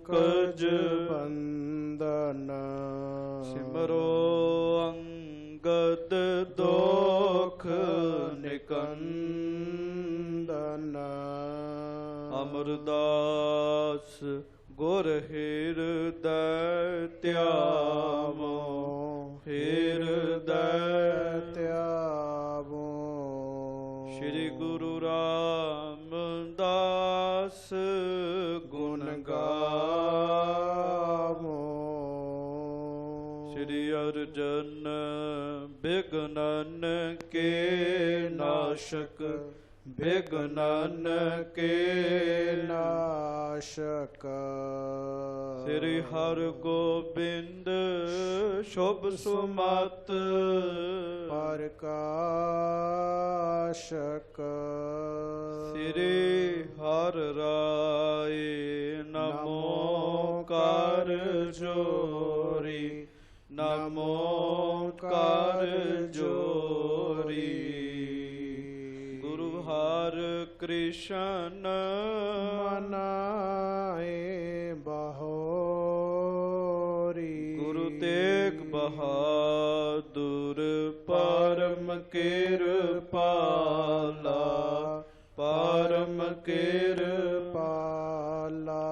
कज बंदन सिमरो अंगद दोख निकंदन अमरदास गुर हृदय त्यामो हृदय त्यामो श्री गुरु रामदास गुण गावो श्री अर्जन विघ्नन के नाशक विघ्नन के नाशक श्री हर गोबिंद शुभ सुमत प्रकाशक श्री हर राय नमो कर जोरी नमो कर जोरी गुरु हर कृष्ण मनाए बहोरी गुरु तेग बहादुर परम कृपाला परम कृपाला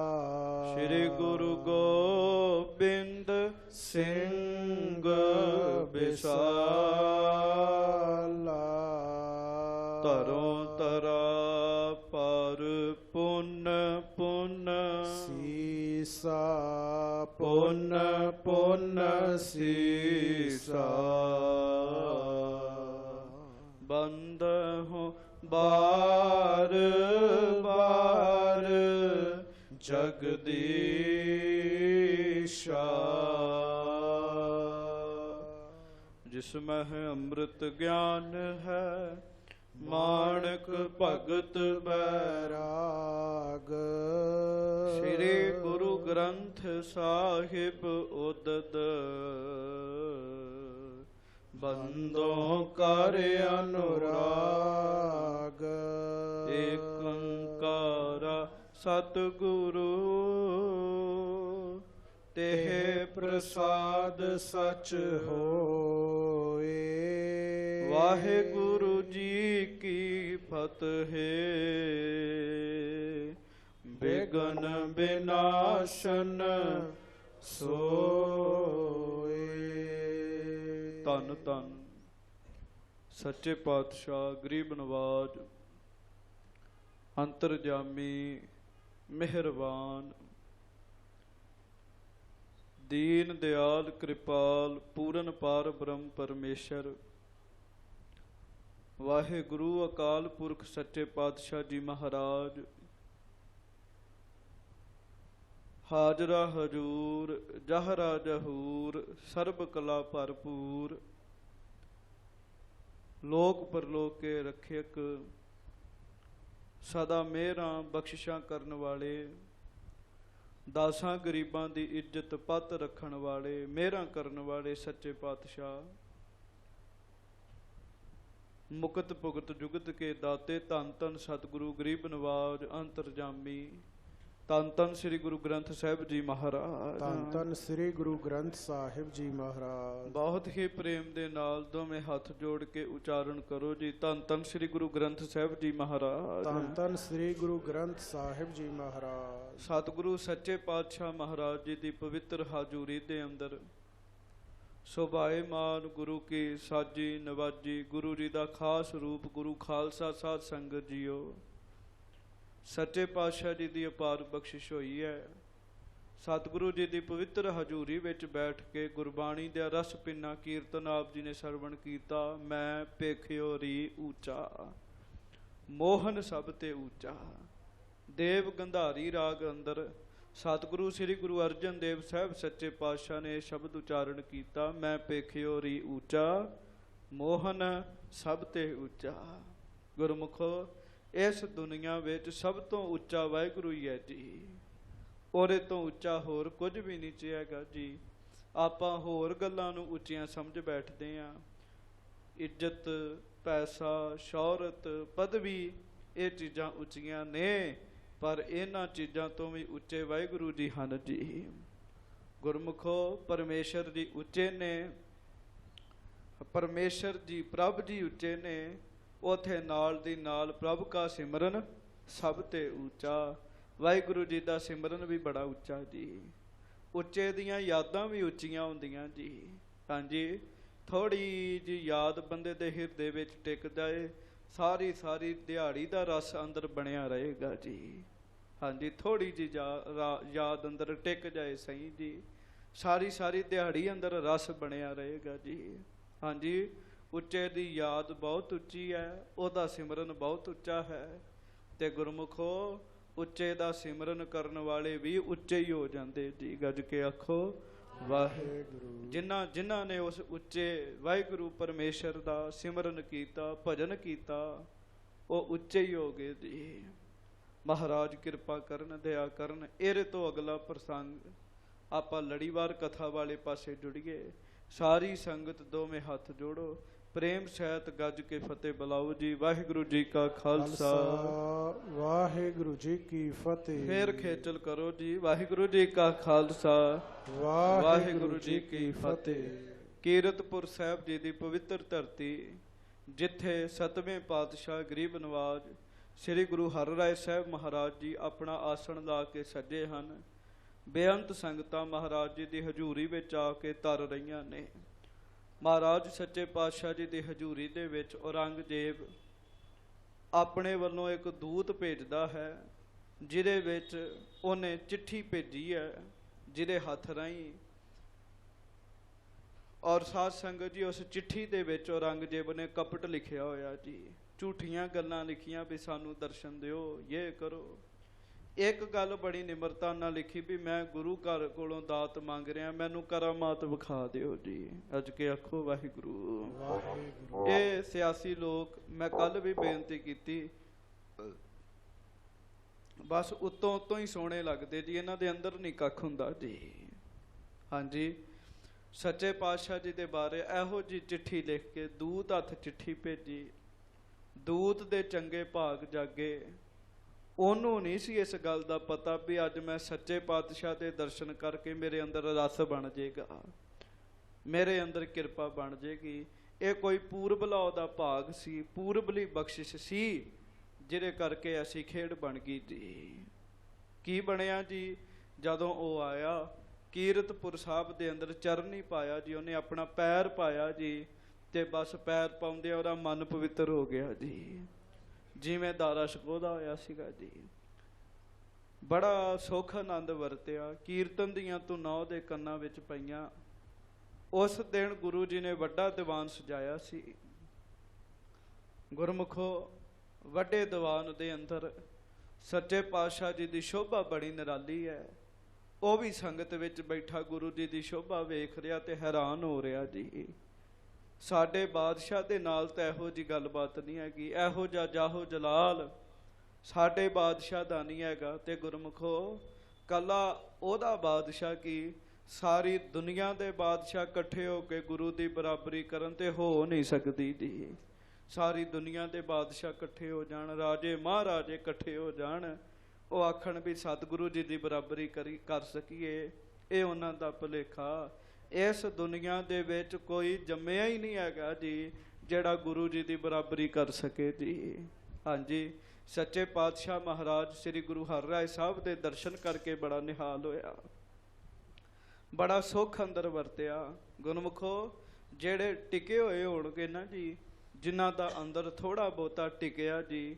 श्री गुरु गोबिंद सिंह विशाला तरों तरा पर पुन पुन सीसा पुन पुन सीसा बंद हो बार बार जगदीशा जिसमें है अमृत ज्ञान है माणक भगत बैराग श्री गुरु ग्रंथ साहिब उदद बंदों कर अनुराग एक ओंकारा सतगुरु तेह प्रसाद सच होए वाहेगुरु जी की फतेह विघ्न विनाशन सोए। धन धन सच्चे पातशाह गरीब नवाज अंतरजामी मेहरबान दीन दयाल कृपाल पूरन पार ब्रह्म परमेश्वर वाहेगुरु अकाल पुरख सच्चे पातशाह जी महाराज हाजरा हजूर जहरा जहूर सर्ब कला भरपूर लोक परलोक के रक्षक सदा मेहरां बख्शिशां करन वाले दासां गरीबां दी इज्जत पत रखण वाले मेहरां करन वाले सच्चे पातशाह मुकत भुगत जुगत के दाते धन धन सतगुरु गरीब नवाज अंतरजामी धन धन श्री गुरु ग्रंथ साहिब जी महाराज धन धन श्री गुरु ग्रंथ साहिब जी महाराज। बहुत ही प्रेम दे नाल दोवें हाथ जोड़ के उचारण करो जी धन धन श्री गुरु ग्रंथ साहिब जी महाराज धन धन श्री गुरु ग्रंथ साहिब जी महाराज। सतगुरु सच्चे पातशाह महाराज जी की पवित्र हाजूरी दे अंदर शोभाएमान गुरु की साजी नवाजी गुरु जी का खास रूप गुरु खालसा साध संगत जीओ सच्चे पातशाह जी की अपार बख्शिश हुई है। सतगुरु जी की पवित्र हजूरी विच बैठ के गुरबाणी का रस पिना कीर्तन आप जी ने सरवण किया। मैं पेखियो री ऊंचा मोहन सब ते ऊंचा देव गंधारी राग अंदर सतगुरु श्री गुरु अर्जन देव साहब सच्चे पातशाह ने शब्द उचारण किया। मैं पेखियो री ऊंचा मोहन सब ते ऊंचा। गुरमुखो इस दुनिया विच सब तो उच्चा वाहिगुरु ही है जी ਉਹਦੇ ਤੋਂ ਉੱਚਾ ਹੋਰ ਕੁਝ ਵੀ ਨਹੀਂ ਚਾਹੀਦਾ जी। ਆਪਾਂ ਹੋਰ ਗੱਲਾਂ ਨੂੰ ਉੱਚੀਆਂ ਸਮਝ ਬੈਠਦੇ ਆਂ। ਇੱਜ਼ਤ ਪੈਸਾ ਸ਼ੌਹਰਤ ਪਦਵੀ ਇਹ ਚੀਜ਼ਾਂ ਉੱਚੀਆਂ ਨੇ ਪਰ ਇਹਨਾਂ ਚੀਜ਼ਾਂ ਤੋਂ ਵੀ ਉੱਚੇ ਵਾਹਿਗੁਰੂ ਜੀ ਹਨ ਜੀ। ਗੁਰਮੁਖੋ ਪਰਮੇਸ਼ਰ ਜੀ ਉੱਚੇ ਨੇ, ਪਰਮੇਸ਼ਰ ਜੀ ਪ੍ਰਭ ਜੀ ਉੱਚੇ ਨੇ, ਉਥੇ ਨਾਲ ਦੀ ਨਾਲ ਪ੍ਰਭ ਕਾ ਸਿਮਰਨ ਸਭ ਤੇ ਉੱਚਾ। ਵਾਹਿਗੁਰੂ ਜੀ ਦਾ ਸਿਮਰਨ ਵੀ ਬੜਾ ਉੱਚਾ ਜੀ। ਉੱਚੇ ਦੀਆਂ ਯਾਦਾਂ ਵੀ ਉੱਚੀਆਂ ਹੁੰਦੀਆਂ ਜੀ। ਹਾਂਜੀ, ਥੋੜੀ ਜੀ ਯਾਦ ਬੰਦੇ ਦੇ ਹਿਰਦੇ ਵਿੱਚ ਟਿਕ ਜਾਏ, ਸਾਰੀ ਸਾਰੀ ਦਿਹਾੜੀ ਦਾ ਰਸ ਅੰਦਰ ਬਣਿਆ ਰਹੇਗਾ ਜੀ। ਹਾਂਜੀ, ਥੋੜੀ ਜੀ ਯਾਦ ਅੰਦਰ ਟਿਕ ਜਾਏ ਸਹੀ ਜੀ, ਸਾਰੀ ਸਾਰੀ ਦਿਹਾੜੀ ਅੰਦਰ ਰਸ ਬਣਿਆ ਰਹੇਗਾ ਜੀ। ਹਾਂਜੀ, ਉੱਚੇ ਦੀ ਯਾਦ ਬਹੁਤ ਉੱਚੀ ਹੈ, ਉਹਦਾ ਸਿਮਰਨ ਬਹੁਤ ਉੱਚਾ ਹੈ। ਤੇ ਗੁਰਮੁਖੋ ਉੱਚੇ ਦਾ ਸਿਮਰਨ ਕਰਨ ਵਾਲੇ ਵੀ ਉੱਚੇ ਹੀ ਹੋ ਜਾਂਦੇ ਜੀ। ਗੱਜ ਕੇ ਆਖੋ ਵਾਹਿਗੁਰੂ। ਜਿਨ੍ਹਾਂ ਨੇ ਉਸ ਉੱਚੇ ਵਾਹਿਗੁਰੂ ਪਰਮੇਸ਼ਰ ਦਾ ਸਿਮਰਨ ਕੀਤਾ, ਭਜਨ ਕੀਤਾ, ਉਹ ਉੱਚੇ ਹੀ ਹੋ ਗਏ ਜੀ। ਮਹਾਰਾਜ ਕਿਰਪਾ ਕਰਨ, ਦਇਆ ਕਰਨ। ਇਹਦੇ ਤੋਂ ਅਗਲਾ ਪ੍ਰਸੰਗ ਆਪਾਂ ਲੜੀਵਾਰ ਕਥਾ ਵਾਲੇ ਪਾਸੇ ਜੁੜੀਏ। ਸਾਰੀ ਸੰਗਤ ਦੋਵੇਂ ਹੱਥ ਜੋੜੋ, ਪ੍ਰੇਮ ਸਹਿਤ ਗੱਜ ਕੇ ਫਤਿਹ ਬੁਲਾਓ ਜੀ। ਵਾਹਿਗੁਰੂ ਜੀ ਕਾ ਖਾਲਸਾ, ਵਾਹਿਗੁਰੂ ਜੀ ਕੀ ਫਤਿਹ। ਫੇਰ ਖੇਚਲ ਕਰੋ ਜੀ। ਵਾਹਿਗੁਰੂ ਜੀ ਕਾ ਖਾਲਸਾ, ਵਾਹਿਗੁਰੂ ਜੀ ਕੀ ਫਤਿਹ। ਕੀਰਤਪੁਰ ਸਾਹਿਬ ਜੀ ਦੀ ਪਵਿੱਤਰ ਧਰਤੀ, ਜਿੱਥੇ 7ਵੇਂ ਪਾਤਸ਼ਾਹ ਗਰੀਬ ਨਵਾਜ ਸ੍ਰੀ ਗੁਰੂ ਹਰਿਰਾਏ ਸਾਹਿਬ ਮਹਾਰਾਜ ਜੀ ਆਪਣਾ ਆਸਣ ਲਾ ਕੇ ਸੱਜੇ ਹਨ। ਬੇਅੰਤ ਸੰਗਤਾਂ ਮਹਾਰਾਜ ਜੀ ਦੀ ਹਜ਼ੂਰੀ ਵਿੱਚ ਆ ਕੇ ਤਰ ਰਹੀਆਂ ਨੇ। ਮਹਾਰਾਜ ਸੱਚੇ ਪਾਤਸ਼ਾਹ ਜੀ ਦੀ ਹਜ਼ੂਰੀ ਦੇ ਵਿੱਚ ਔਰੰਗਜ਼ੇਬ ਆਪਣੇ ਵੱਲੋਂ ਇੱਕ ਦੂਤ ਭੇਜਦਾ ਹੈ, ਜਿਹਦੇ ਵਿੱਚ ਉਹਨੇ ਚਿੱਠੀ ਭੇਜੀ ਹੈ, ਜਿਹਦੇ ਹੱਥ ਰਾਹੀਂ। ਔਰ ਸਾਧ ਸੰਗਤ ਜੀ, ਉਸ ਚਿੱਠੀ ਦੇ ਵਿੱਚ ਔਰੰਗਜ਼ੇਬ ਨੇ ਕਪਟ ਲਿਖਿਆ ਹੋਇਆ ਜੀ, ਝੂਠੀਆਂ ਗੱਲਾਂ ਲਿਖੀਆਂ ਵੀ ਸਾਨੂੰ ਦਰਸ਼ਨ ਦਿਓ, ਇਹ ਕਰੋ। ਇੱਕ ਗੱਲ ਬੜੀ ਨਿਮਰਤਾ ਨਾਲ ਲਿਖੀ ਵੀ ਮੈਂ ਗੁਰੂ ਘਰ ਕੋਲੋਂ ਦਾਤ ਮੰਗ ਰਿਹਾ, ਮੈਨੂੰ ਕਰਾਮਾਤ ਵਿਖਾ ਦਿਓ ਜੀ। ਅੱਜ ਕੇ ਆਖੋ ਵਾਹਿਗੁਰੂ। ਇਹ ਸਿਆਸੀ ਲੋਕ, ਮੈਂ ਕੱਲ ਵੀ ਬੇਨਤੀ ਕੀਤੀ, ਬਸ ਉੱਤੋਂ ਉੱਤੋਂ ਹੀ ਸੋਹਣੇ ਲੱਗਦੇ ਜੀ, ਇਹਨਾਂ ਦੇ ਅੰਦਰ ਨਹੀਂ ਕੱਖ ਹੁੰਦਾ ਜੀ। ਹਾਂਜੀ, ਸੱਚੇ ਪਾਤਸ਼ਾਹ ਜੀ ਦੇ ਬਾਰੇ ਇਹੋ ਜੀ ਚਿੱਠੀ ਲਿਖ ਕੇ ਦੂਤ ਹੱਥ ਚਿੱਠੀ ਭੇਜੀ। ਦੂਤ ਦੇ ਚੰਗੇ ਭਾਗ ਜਾਗੇ। ਉਹਨੂੰ ਨਹੀਂ ਸੀ ਇਸ ਗੱਲ ਦਾ ਪਤਾ ਵੀ ਅੱਜ ਮੈਂ ਸੱਚੇ ਪਾਤਸ਼ਾਹ ਦੇ ਦਰਸ਼ਨ ਕਰਕੇ ਮੇਰੇ ਅੰਦਰ ਰਸ ਬਣ ਜਾਏਗਾ, ਮੇਰੇ ਅੰਦਰ ਕਿਰਪਾ ਬਣ ਜਾਏਗੀ। ਇਹ ਕੋਈ ਪੂਰਬਲਾ ਦਾ ਭਾਗ ਸੀ, ਪੂਰਬਲੀ ਬਖਸ਼ਿਸ਼ ਸੀ, ਜਿਹਦੇ ਕਰਕੇ ਅਸੀਂ ਖੇਡ ਬਣ ਗਈ ਜੀ। ਕੀ ਬਣਿਆ ਜੀ? ਜਦੋਂ ਉਹ ਆਇਆ ਕੀਰਤਪੁਰ ਸਾਹਿਬ ਦੇ ਅੰਦਰ ਚਰਨ ਹੀ ਪਾਇਆ ਜੀ, ਉਹਨੇ ਆਪਣਾ ਪੈਰ ਪਾਇਆ ਜੀ, ਤੇ ਬਸ ਪੈਰ ਪਾਉਂਦੇ ਉਹਦਾ ਮਨ ਪਵਿੱਤਰ ਹੋ ਗਿਆ ਜੀ, ਜਿਵੇਂ ਦਾਰਾ ਸ਼ਕੋਦਾ ਹੋਇਆ ਸੀਗਾ ਜੀ। ਬੜਾ ਸੁੱਖ ਆਨੰਦ ਵਰਤਿਆ। ਕੀਰਤਨ ਦੀਆਂ ਧੁਨਾਂ ਉਹਦੇ ਕੰਨਾਂ ਵਿੱਚ ਪਈਆਂ। ਉਸ ਦਿਨ ਗੁਰੂ ਜੀ ਨੇ ਵੱਡਾ ਦੀਵਾਨ ਸਜਾਇਆ ਸੀ। ਗੁਰਮੁਖੋ, ਵੱਡੇ ਦੀਵਾਨ ਦੇ ਅੰਦਰ ਸੱਚੇ ਪਾਤਸ਼ਾਹ ਜੀ ਦੀ ਸ਼ੋਭਾ ਬੜੀ ਨਿਰਾਲੀ ਹੈ। ਉਹ ਵੀ ਸੰਗਤ ਵਿੱਚ ਬੈਠਾ ਗੁਰੂ ਜੀ ਦੀ ਸ਼ੋਭਾ ਵੇਖ ਰਿਹਾ ਤੇ ਹੈਰਾਨ ਹੋ ਰਿਹਾ ਜੀ। ਸਾਡੇ ਬਾਦਸ਼ਾਹ ਦੇ ਨਾਲ ਤਾਂ ਇਹੋ ਜਿਹੀ ਗੱਲਬਾਤ ਨਹੀਂ ਹੈਗੀ, ਇਹੋ ਜਿਹਾ ਜਾਹੋ ਜਲਾਲ ਸਾਡੇ ਬਾਦਸ਼ਾਹ ਦਾ ਨਹੀਂ ਹੈਗਾ। ਤੇ ਗੁਰਮੁਖੋ, ਕੱਲਾ ਉਹਦਾ ਬਾਦਸ਼ਾਹ ਕੀ, ਸਾਰੀ ਦੁਨੀਆ ਦੇ ਬਾਦਸ਼ਾਹ ਇਕੱਠੇ ਹੋ ਕੇ ਗੁਰੂ ਦੀ ਬਰਾਬਰੀ ਕਰਨ ਤੇ ਹੋ ਨਹੀਂ ਸਕਦੀ ਜੀ। ਸਾਰੀ ਦੁਨੀਆ ਦੇ ਬਾਦਸ਼ਾਹ ਇਕੱਠੇ ਹੋ ਜਾਣ, ਰਾਜੇ ਮਹਾਰਾਜੇ ਇਕੱਠੇ ਹੋ ਜਾਣ, ਉਹ ਆਖਣ ਵੀ ਸਤਿਗੁਰੂ ਜੀ ਦੀ ਬਰਾਬਰੀ ਕਰ ਸਕੀਏ, ਇਹ ਉਹਨਾਂ ਦਾ ਭੁਲੇਖਾ। ਇਸ ਦੁਨੀਆ ਦੇ ਵਿੱਚ ਕੋਈ ਜੰਮਿਆ ਹੀ ਨਹੀਂ ਹੈਗਾ ਜੀ ਜਿਹੜਾ ਗੁਰੂ ਜੀ ਦੀ ਬਰਾਬਰੀ ਕਰ ਸਕੇ ਜੀ। ਹਾਂਜੀ, ਸੱਚੇ ਪਾਤਸ਼ਾਹ ਮਹਾਰਾਜ ਸ੍ਰੀ ਗੁਰੂ ਹਰਿਰਾਏ ਸਾਹਿਬ ਦੇ ਦਰਸ਼ਨ ਕਰਕੇ ਬੜਾ ਨਿਹਾਲ ਹੋਇਆ, ਬੜਾ ਸੁੱਖ ਅੰਦਰ ਵਰਤਿਆ। ਗੁਰਮੁਖੋ, ਜਿਹੜੇ ਟਿਕੇ ਹੋਏ ਹੋਣਗੇ ਨਾ ਜੀ, ਜਿਨ੍ਹਾਂ ਦਾ ਅੰਦਰ ਥੋੜਾ ਬਹੁਤਾ ਟਿਕਿਆ ਜੀ,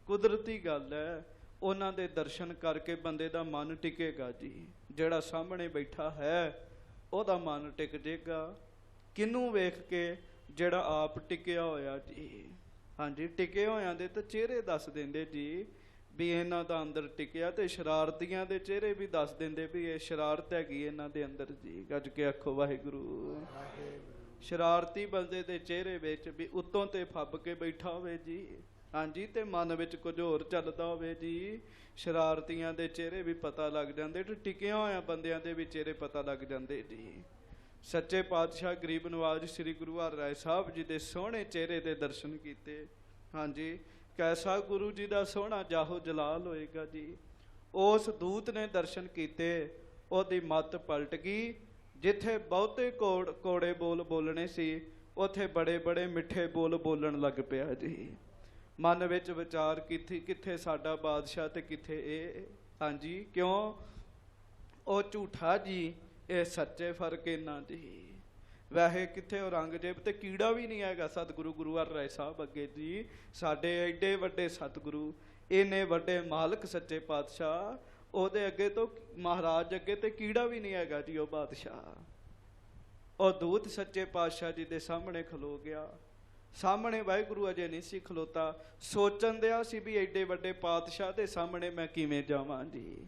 ਕੁਦਰਤੀ ਗੱਲ ਹੈ, ਉਹਨਾਂ ਦੇ ਦਰਸ਼ਨ ਕਰਕੇ ਬੰਦੇ ਦਾ ਮਨ ਟਿਕੇਗਾ ਜੀ। ਜਿਹੜਾ ਸਾਹਮਣੇ ਬੈਠਾ ਹੈ ਉਹਦਾ ਮਨ ਟਿਕ ਜਾਏਗਾ। ਕਿਹਨੂੰ ਵੇਖ ਕੇ? ਜਿਹੜਾ ਆਪ ਟਿਕਿਆ ਹੋਇਆ ਜੀ। ਹਾਂਜੀ, ਟਿਕੇ ਹੋਇਆਂ ਦੇ ਤਾਂ ਚਿਹਰੇ ਦੱਸ ਦਿੰਦੇ ਜੀ ਵੀ ਇਹਨਾਂ ਦਾ ਅੰਦਰ ਟਿਕਿਆ, ਤੇ ਸ਼ਰਾਰਤੀਆਂ ਦੇ ਚਿਹਰੇ ਵੀ ਦੱਸ ਦਿੰਦੇ ਵੀ ਇਹ ਸ਼ਰਾਰਤ ਹੈਗੀ ਇਹਨਾਂ ਦੇ ਅੰਦਰ ਜੀ। ਗੱਜ ਕੇ ਆਖੋ ਵਾਹਿਗੁਰੂ। ਸ਼ਰਾਰਤੀ ਬੰਦੇ ਦੇ ਚਿਹਰੇ ਵਿੱਚ ਵੀ ਉੱਤੋਂ ਤੇ ਫੱਬ ਕੇ ਬੈਠਾ ਹੋਵੇ ਜੀ, ਹਾਂਜੀ, ਤੇ ਮਨ ਵਿੱਚ ਕੁਝ ਹੋਰ ਚੱਲਦਾ ਹੋਵੇ ਜੀ, ਸ਼ਰਾਰਤੀਆਂ ਦੇ ਚਿਹਰੇ ਵੀ ਪਤਾ ਲੱਗ ਜਾਂਦੇ, ਤੇ ਟਿਕਿਆਂ ਹੋਇਆਂ ਬੰਦਿਆਂ ਦੇ ਵੀ ਚਿਹਰੇ ਪਤਾ ਲੱਗ ਜਾਂਦੇ ਜੀ। ਸੱਚੇ ਪਾਤਸ਼ਾਹ ਗਰੀਬ ਨਵਾਜ ਸ੍ਰੀ ਗੁਰੂ ਹਰਿਰਾਏ ਸਾਹਿਬ ਜੀ ਦੇ ਸੋਹਣੇ ਚਿਹਰੇ ਦੇ ਦਰਸ਼ਨ ਕੀਤੇ। ਹਾਂਜੀ, ਕੈਸਾ ਗੁਰੂ ਜੀ ਦਾ ਸੋਹਣਾ ਜਾਹੋ ਜਲਾਲ ਹੋਏਗਾ ਜੀ। ਉਸ ਦੂਤ ਨੇ ਦਰਸ਼ਨ ਕੀਤੇ, ਉਹਦੀ ਮੱਤ ਪਲਟ ਗਈ। ਜਿੱਥੇ ਬਹੁਤੇ ਕੋੜੇ ਬੋਲ ਬੋਲਣੇ ਸੀ, ਉੱਥੇ ਬੜੇ ਬੜੇ ਮਿੱਠੇ ਬੋਲ ਬੋਲਣ ਲੱਗ ਪਿਆ ਜੀ। ਮਨ ਵਿੱਚ ਵਿਚਾਰ ਕੀਤੀ, ਕਿੱਥੇ ਸਾਡਾ ਬਾਦਸ਼ਾਹ ਤੇ ਕਿੱਥੇ ਇਹ। ਹਾਂਜੀ, ਕਿਉਂ? ਉਹ ਝੂਠਾ ਜੀ, ਇਹ ਸੱਚੇ, ਫਰਕ ਇੰਨਾ ਜੀ। ਵੈਸੇ ਕਿੱਥੇ ਔਰੰਗਜ਼ੇਬ ਤੇ ਕੀੜਾ ਵੀ ਨਹੀਂ ਹੈਗਾ ਸਤਿਗੁਰੂ ਗੁਰੂ ਹਰਿਰਾਏ ਸਾਹਿਬ ਅੱਗੇ ਜੀ। ਸਾਡੇ ਐਡੇ ਵੱਡੇ ਸਤਿਗੁਰੂ, ਇੰਨੇ ਵੱਡੇ ਮਾਲਕ ਸੱਚੇ ਪਾਤਸ਼ਾਹ, ਉਹਦੇ ਅੱਗੇ ਤੋਂ, ਮਹਾਰਾਜ ਅੱਗੇ ਤੇ ਕੀੜਾ ਵੀ ਨਹੀਂ ਹੈਗਾ ਜੀ ਉਹ ਬਾਦਸ਼ਾਹ। ਉਹ ਦੂਤ ਸੱਚੇ ਪਾਤਸ਼ਾਹ ਜੀ ਦੇ ਸਾਹਮਣੇ ਖਲੋ ਗਿਆ। ਸਾਹਮਣੇ ਵਾਹਿਗੁਰੂ ਅਜੇ ਨਹੀਂ ਸੀ ਖਲੋਤਾ। ਸੋਚਣ ਦਿਆ ਸੀ ਵੀ ਐਡੇ ਵੱਡੇ ਪਾਤਸ਼ਾਹ ਦੇ ਸਾਹਮਣੇ ਮੈਂ ਕਿਵੇਂ ਜਾਵਾਂ ਜੀ।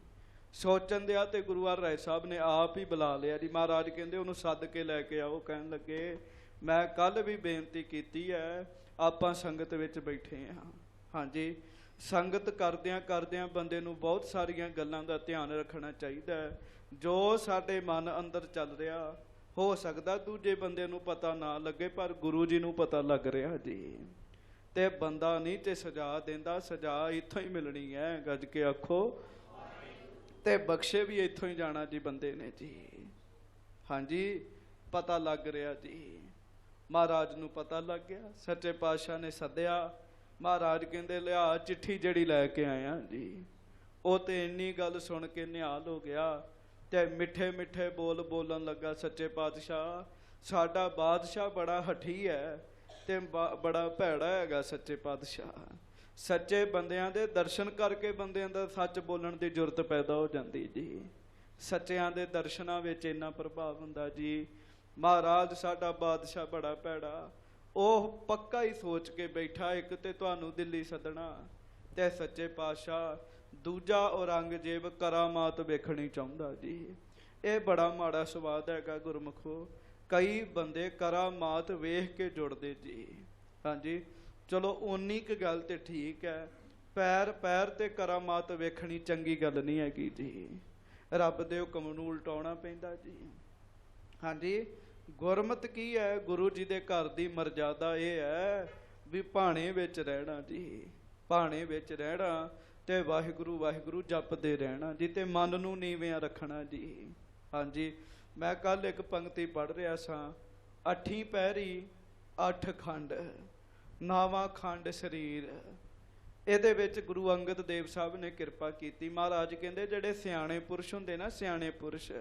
ਸੋਚਣ ਦਿਆ ਤੇ ਗੁਰੂ ਹਰਿਰਾਏ ਸਾਹਿਬ ਨੇ ਆਪ ਹੀ ਬੁਲਾ ਲਿਆ ਜੀ। ਮਹਾਰਾਜ ਕਹਿੰਦੇ ਉਹਨੂੰ ਸੱਦ ਕੇ ਲੈ ਕੇ ਆਓ। ਕਹਿਣ ਲੱਗੇ, ਮੈਂ ਕੱਲ ਵੀ ਬੇਨਤੀ ਕੀਤੀ ਹੈ, ਆਪਾਂ ਸੰਗਤ ਵਿੱਚ ਬੈਠੇ ਹਾਂ। ਹਾਂਜੀ, ਸੰਗਤ ਕਰਦਿਆਂ ਕਰਦਿਆਂ ਬੰਦੇ ਨੂੰ ਬਹੁਤ ਸਾਰੀਆਂ ਗੱਲਾਂ ਦਾ ਧਿਆਨ ਰੱਖਣਾ ਚਾਹੀਦਾ ਹੈ। ਜੋ ਸਾਡੇ ਮਨ ਅੰਦਰ ਚੱਲ ਰਿਹਾ, ਹੋ ਸਕਦਾ ਦੂਜੇ ਬੰਦੇ ਨੂੰ ਪਤਾ ਨਾ ਲੱਗੇ, ਪਰ ਗੁਰੂ ਜੀ ਨੂੰ ਪਤਾ ਲੱਗ ਰਿਹਾ ਜੀ। ਤੇ ਬੰਦਾ ਨਹੀਂ ਤੇ ਸਜ਼ਾ ਦਿੰਦਾ, ਸਜ਼ਾ ਇੱਥੋਂ ਹੀ ਮਿਲਣੀ ਹੈ। ਗੱਜ ਕੇ ਆਖੋ। ਤੇ ਬਖਸ਼ੇ ਵੀ ਇੱਥੋਂ ਹੀ ਜਾਣਾ ਜੀ ਬੰਦੇ ਨੇ ਜੀ। ਹਾਂਜੀ, ਪਤਾ ਲੱਗ ਰਿਹਾ ਜੀ। ਮਹਾਰਾਜ ਨੂੰ ਪਤਾ ਲੱਗ ਗਿਆ। ਸੱਚੇ ਪਾਤਸ਼ਾਹ ਨੇ ਸੱਦਿਆ। ਮਹਾਰਾਜ ਕਹਿੰਦੇ, ਲਿਆ ਚਿੱਠੀ ਜਿਹੜੀ ਲੈ ਕੇ ਆਇਆ ਜੀ। ਉਹ ਤੇ ਇੰਨੀ ਗੱਲ ਸੁਣ ਕੇ ਨਿਹਾਲ ਹੋ ਗਿਆ ਤੇ ਮਿੱਠੇ ਮਿੱਠੇ ਬੋਲ ਬੋਲਣ ਲੱਗਾ। ਸੱਚੇ ਪਾਤਸ਼ਾਹ, ਸਾਡਾ ਬਾਦਸ਼ਾਹ ਬੜਾ ਹਠੀ ਹੈ ਤੇ ਬੜਾ ਭੈੜਾ ਹੈਗਾ। ਸੱਚੇ ਪਾਤਸ਼ਾਹ, ਸੱਚੇ ਬੰਦਿਆਂ ਦੇ ਦਰਸ਼ਨ ਕਰਕੇ ਬੰਦਿਆਂ ਦਾ ਸੱਚ ਬੋਲਣ ਦੀ ਜੁਰਤ ਪੈਦਾ ਹੋ ਜਾਂਦੀ ਜੀ। ਸੱਚਿਆਂ ਦੇ ਦਰਸ਼ਨਾਂ ਵਿੱਚ ਇੰਨਾ ਪ੍ਰਭਾਵ ਹੁੰਦਾ ਜੀ। ਮਹਾਰਾਜ ਸਾਡਾ ਬਾਦਸ਼ਾਹ ਬੜਾ ਭੈੜਾ। ਉਹ ਪੱਕਾ ਹੀ ਸੋਚ ਕੇ ਬੈਠਾ, ਇੱਕ ਤੇ ਤੁਹਾਨੂੰ ਦਿੱਲੀ ਸੱਦਣਾ ਤੇ ਸੱਚੇ ਪਾਤਸ਼ਾਹ, ਦੂਜਾ ਔਰੰਗਜ਼ੇਬ ਕਰਾਮਾਤ ਵੇਖਣੀ ਚਾਹੁੰਦਾ ਜੀ। ਇਹ ਬੜਾ ਮਾੜਾ ਸਵਾਦ ਹੈਗਾ ਗੁਰਮੁਖੋ। ਕਈ ਬੰਦੇ ਕਰਾਮਾਤ ਵੇਖ ਕੇ ਜੁੜਦੇ ਜੀ। ਹਾਂਜੀ, ਚਲੋ ਓਨੀ ਕੁ ਗੱਲ ਤੇ ਠੀਕ ਹੈ, ਪੈਰ ਪੈਰ ਤੇ ਕਰਾਮਾਤ ਵੇਖਣੀ ਚੰਗੀ ਗੱਲ ਨਹੀਂ ਹੈਗੀ ਜੀ। ਰੱਬ ਦੇ ਹੁਕਮ ਨੂੰ ਉਲਟਾਉਣਾ ਪੈਂਦਾ ਜੀ। ਹਾਂਜੀ, ਗੁਰਮਤ ਕੀ ਹੈ? ਗੁਰੂ ਜੀ ਦੇ ਘਰ ਦੀ ਮਰਜ਼ਾਦਾ ਇਹ ਹੈ ਵੀ ਭਾਣੇ ਵਿੱਚ ਰਹਿਣਾ ਜੀ। ਭਾਣੇ ਵਿੱਚ ਰਹਿਣਾ ਤੇ ਵਾਹਿਗੁਰੂ ਵਾਹਿਗੁਰੂ ਜਪਦੇ ਰਹਿਣਾ ਜੀ, ਤੇ ਮਨ ਨੂੰ ਨੀਵਿਆਂ ਰੱਖਣਾ ਜੀ। ਹਾਂਜੀ, ਮੈਂ ਕੱਲ ਇੱਕ ਪੰਕਤੀ ਪੜ੍ਹ ਰਿਹਾ ਸਾਂ, 8ਵੀਂ ਪਹਿਰੀ 8 ਖੰਡ, 9ਵਾਂ ਖੰਡ ਸਰੀਰ। ਇਹਦੇ ਵਿੱਚ ਗੁਰੂ ਅੰਗਦ ਦੇਵ ਸਾਹਿਬ ਨੇ ਕਿਰਪਾ ਕੀਤੀ। ਮਹਾਰਾਜ ਕਹਿੰਦੇ, ਜਿਹੜੇ ਸਿਆਣੇ ਪੁਰਸ਼ ਹੁੰਦੇ ਨਾ, ਸਿਆਣੇ ਪੁਰਸ਼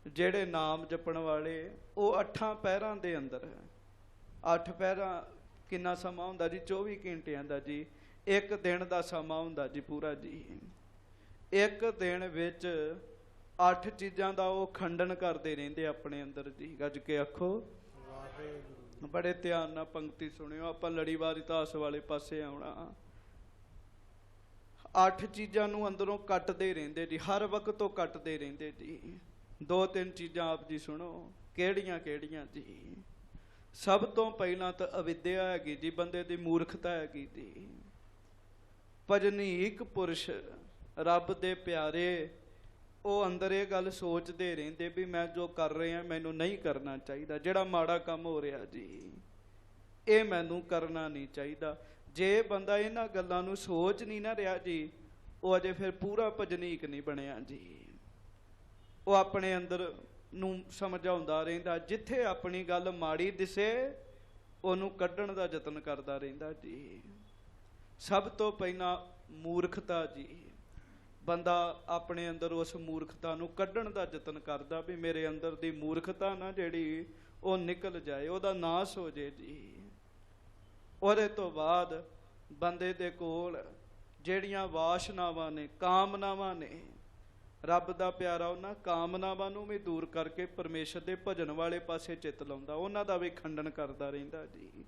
ਜਿਹੜੇ ਨਾਮ ਜਪਣ ਵਾਲੇ, ਉਹ 8 ਪਹਿਰਾਂ ਦੇ ਅੰਦਰ, 8 ਪਹਿਰਾਂ ਕਿੰਨਾ ਸਮਾਂ ਹੁੰਦਾ ਜੀ? 24 ਘੰਟਿਆਂ ਦਾ ਜੀ। ਇੱਕ ਦਿਨ ਦਾ ਸਮਾਂ ਹੁੰਦਾ ਜੀ ਪੂਰਾ ਜੀ। ਇੱਕ ਦਿਨ ਵਿੱਚ 8 ਚੀਜ਼ਾਂ ਦਾ ਉਹ ਖੰਡਨ ਕਰਦੇ ਰਹਿੰਦੇ ਆਪਣੇ ਅੰਦਰ ਜੀ। ਗੱਜ ਕੇ ਆਖੋ ਵਾਹਿਗੁਰੂ। ਬੜੇ ਧਿਆਨ ਨਾਲ ਪੰਕਤੀ ਸੁਣਿਓ, ਆਪਾਂ ਲੜੀਵਾਰ ਇਤਿਹਾਸ ਵਾਲੇ ਪਾਸੇ ਆਉਣਾ। 8 ਚੀਜ਼ਾਂ ਨੂੰ ਅੰਦਰੋਂ ਕੱਟਦੇ ਰਹਿੰਦੇ ਜੀ, ਹਰ ਵਕਤ ਤੋਂ ਕੱਟਦੇ ਰਹਿੰਦੇ ਜੀ। 2-3 ਚੀਜ਼ਾਂ ਆਪ ਜੀ ਸੁਣੋ, ਕਿਹੜੀਆਂ ਕਿਹੜੀਆਂ ਜੀ? ਸਭ ਤੋਂ ਪਹਿਲਾਂ ਤਾਂ ਅਵਿਦਿਆ ਹੈਗੀ ਜੀ, ਬੰਦੇ ਦੀ ਮੂਰਖਤਾ ਹੈਗੀ ਜੀ। ਭਜਨੀਕ ਪੁਰਸ਼, ਰੱਬ ਦੇ ਪਿਆਰੇ, ਉਹ ਅੰਦਰ ਇਹ ਗੱਲ ਸੋਚਦੇ ਰਹਿੰਦੇ ਵੀ ਮੈਂ ਜੋ ਕਰ ਰਿਹਾ ਮੈਨੂੰ ਨਹੀਂ ਕਰਨਾ ਚਾਹੀਦਾ। ਜਿਹੜਾ ਮਾੜਾ ਕੰਮ ਹੋ ਰਿਹਾ ਜੀ, ਇਹ ਮੈਨੂੰ ਕਰਨਾ ਨਹੀਂ ਚਾਹੀਦਾ। ਜੇ ਬੰਦਾ ਇਹਨਾਂ ਗੱਲਾਂ ਨੂੰ ਸੋਚ ਨਹੀਂ ਨਾ ਰਿਹਾ ਜੀ, ਉਹ ਅਜੇ ਫਿਰ ਪੂਰਾ ਭਜਨੀਕ ਨਹੀਂ ਬਣਿਆ ਜੀ। ਉਹ ਆਪਣੇ ਅੰਦਰ ਨੂੰ ਸਮਝਾਉਂਦਾ ਰਹਿੰਦਾ। ਜਿੱਥੇ ਆਪਣੀ ਗੱਲ ਮਾੜੀ ਦਿਸੇ, ਉਹਨੂੰ ਕੱਢਣ ਦਾ ਯਤਨ ਕਰਦਾ ਰਹਿੰਦਾ ਜੀ। ਸਭ ਤੋਂ ਪਹਿਲਾਂ ਮੂਰਖਤਾ ਜੀ। ਬੰਦਾ ਆਪਣੇ ਅੰਦਰ ਉਸ ਮੂਰਖਤਾ ਨੂੰ ਕੱਢਣ ਦਾ ਯਤਨ ਕਰਦਾ ਵੀ ਮੇਰੇ ਅੰਦਰ ਦੀ ਮੂਰਖਤਾ ਨਾ ਜਿਹੜੀ ਉਹ ਨਿਕਲ ਜਾਏ, ਉਹਦਾ ਨਾਸ ਹੋ ਜੇ ਜੀ। ਉਹਦੇ ਤੋਂ ਬਾਅਦ ਬੰਦੇ ਦੇ ਕੋਲ ਜਿਹੜੀਆਂ ਵਾਸ਼ਨਾਵਾਂ ਨੇ, ਕਾਮਨਾਵਾਂ ਨੇ, ਰੱਬ ਦਾ ਪਿਆਰਾ ਉਹਨਾਂ ਕਾਮਨਾਵਾਂ ਨੂੰ ਵੀ ਦੂਰ ਕਰਕੇ ਪਰਮੇਸ਼ਰ ਦੇ ਭਜਨ ਵਾਲੇ ਪਾਸੇ ਚਿੱਤ ਲਾਉਂਦਾ, ਉਹਨਾਂ ਦਾ ਵੀ ਖੰਡਨ ਕਰਦਾ ਰਹਿੰਦਾ ਜੀ।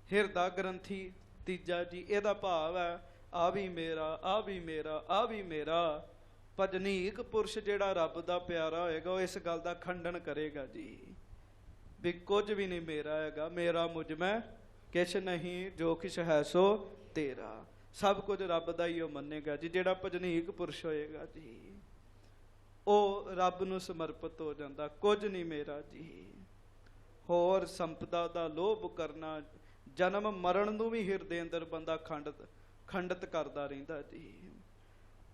ਹਿਰਦਾ ਗ੍ਰੰਥੀ ਤੀਜਾ ਜੀ, ਇਹਦਾ ਭਾਵ ਹੈ ਆ ਵੀ ਮੇਰਾ, ਆ ਵੀ ਮੇਰਾ, ਆ ਵੀ ਮੇਰਾ। ਭਜਨੀਕ ਪੁਰਸ਼ ਜਿਹੜਾ ਰੱਬ ਦਾ ਪਿਆਰਾ ਹੋਏਗਾ, ਉਹ ਇਸ ਗੱਲ ਦਾ ਖੰਡਨ ਕਰੇਗਾ ਜੀ ਵੀ ਕੁਝ ਵੀ ਨਹੀਂ ਮੇਰਾ ਹੈਗਾ, ਮੇਰਾ ਮੁਝ ਮੈਂ ਕਿਛ ਨਹੀਂ, ਜੋ ਕਿਛ ਹੈ ਸੋ ਤੇਰਾ। ਸਭ ਕੁਝ ਰੱਬ ਦਾ ਹੀ ਉਹ ਮੰਨੇਗਾ ਜੀ। ਜਿਹੜਾ ਭਜਨੀਕ ਪੁਰਸ਼ ਹੋਏਗਾ ਜੀ, ਉਹ ਰੱਬ ਨੂੰ ਸਮਰਪਿਤ ਹੋ ਜਾਂਦਾ, ਕੁਝ ਨਹੀਂ ਮੇਰਾ ਜੀ। ਹੋਰ ਸੰਪਦਾ ਦਾ ਲੋਭ ਕਰਨਾ, ਜਨਮ ਮਰਨ ਨੂੰ ਵੀ ਹਿਰਦੇ ਅੰਦਰ ਬੰਦਾ ਖੰਡਿਤ ਕਰਦਾ ਰਹਿੰਦਾ ਜੀ।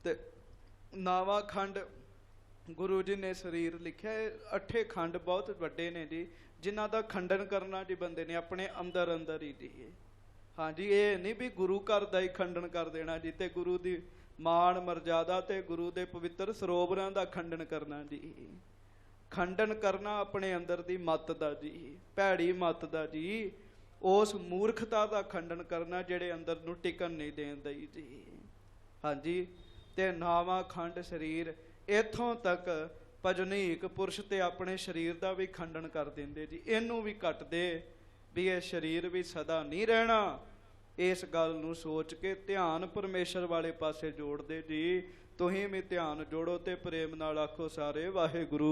ਤੇ ਨਾਵਾਂ ਖੰਡ ਗੁਰੂ ਜੀ ਨੇ ਸਰੀਰ ਲਿਖਿਆ। ਇਹ 8 ਖੰਡ ਬਹੁਤ ਵੱਡੇ ਨੇ ਜੀ, ਜਿਨ੍ਹਾਂ ਦਾ ਖੰਡਨ ਕਰਨਾ ਜੀ ਬੰਦੇ ਨੇ ਆਪਣੇ ਅੰਦਰ ਅੰਦਰ ਹੀ ਜੀ। ਹਾਂਜੀ, ਇਹ ਨਹੀਂ ਵੀ ਗੁਰੂ ਘਰ ਦਾ ਹੀ ਖੰਡਨ ਕਰ ਦੇਣਾ ਜੀ, ਤੇ ਗੁਰੂ ਦੀ ਮਾਣ ਮਰਜ਼ਾਦਾ ਤੇ ਗੁਰੂ ਦੇ ਪਵਿੱਤਰ ਸਰੋਵਰਾਂ ਦਾ ਖੰਡਨ ਕਰਨਾ ਜੀ। ਖੰਡਨ ਕਰਨਾ ਆਪਣੇ ਅੰਦਰ ਦੀ ਮੱਤ ਦਾ ਜੀ, ਭੈੜੀ ਮੱਤ ਦਾ ਜੀ, ਉਸ ਮੂਰਖਤਾ ਦਾ ਖੰਡਨ ਕਰਨਾ ਜਿਹੜੇ ਅੰਦਰ ਨੂੰ ਟਿਕਣ ਨਹੀਂ ਦੇਣ ਦਈ ਜੀ। ਹਾਂਜੀ, ਤੇ ਨਾਵਾਂ ਖੰਡ ਸਰੀਰ, ਇੱਥੋਂ ਤੱਕ ਭਜਨੀਕ ਪੁਰਸ਼ ਤੇ ਆਪਣੇ ਸਰੀਰ ਦਾ ਵੀ ਖੰਡਨ ਕਰ ਦਿੰਦੇ ਜੀ। ਇਹਨੂੰ ਵੀ ਕੱਟਦੇ ਵੀ ਇਹ ਸਰੀਰ ਵੀ ਸਦਾ ਨਹੀਂ ਰਹਿਣਾ। ਇਸ ਗੱਲ ਨੂੰ ਸੋਚ ਕੇ ਧਿਆਨ ਪਰਮੇਸ਼ਰ ਵਾਲੇ ਪਾਸੇ ਜੋੜਦੇ ਜੀ। ਤੁਸੀਂ ਵੀ ਧਿਆਨ ਜੋੜੋ ਤੇ ਪ੍ਰੇਮ ਨਾਲ ਆਖੋ ਸਾਰੇ ਵਾਹਿਗੁਰੂ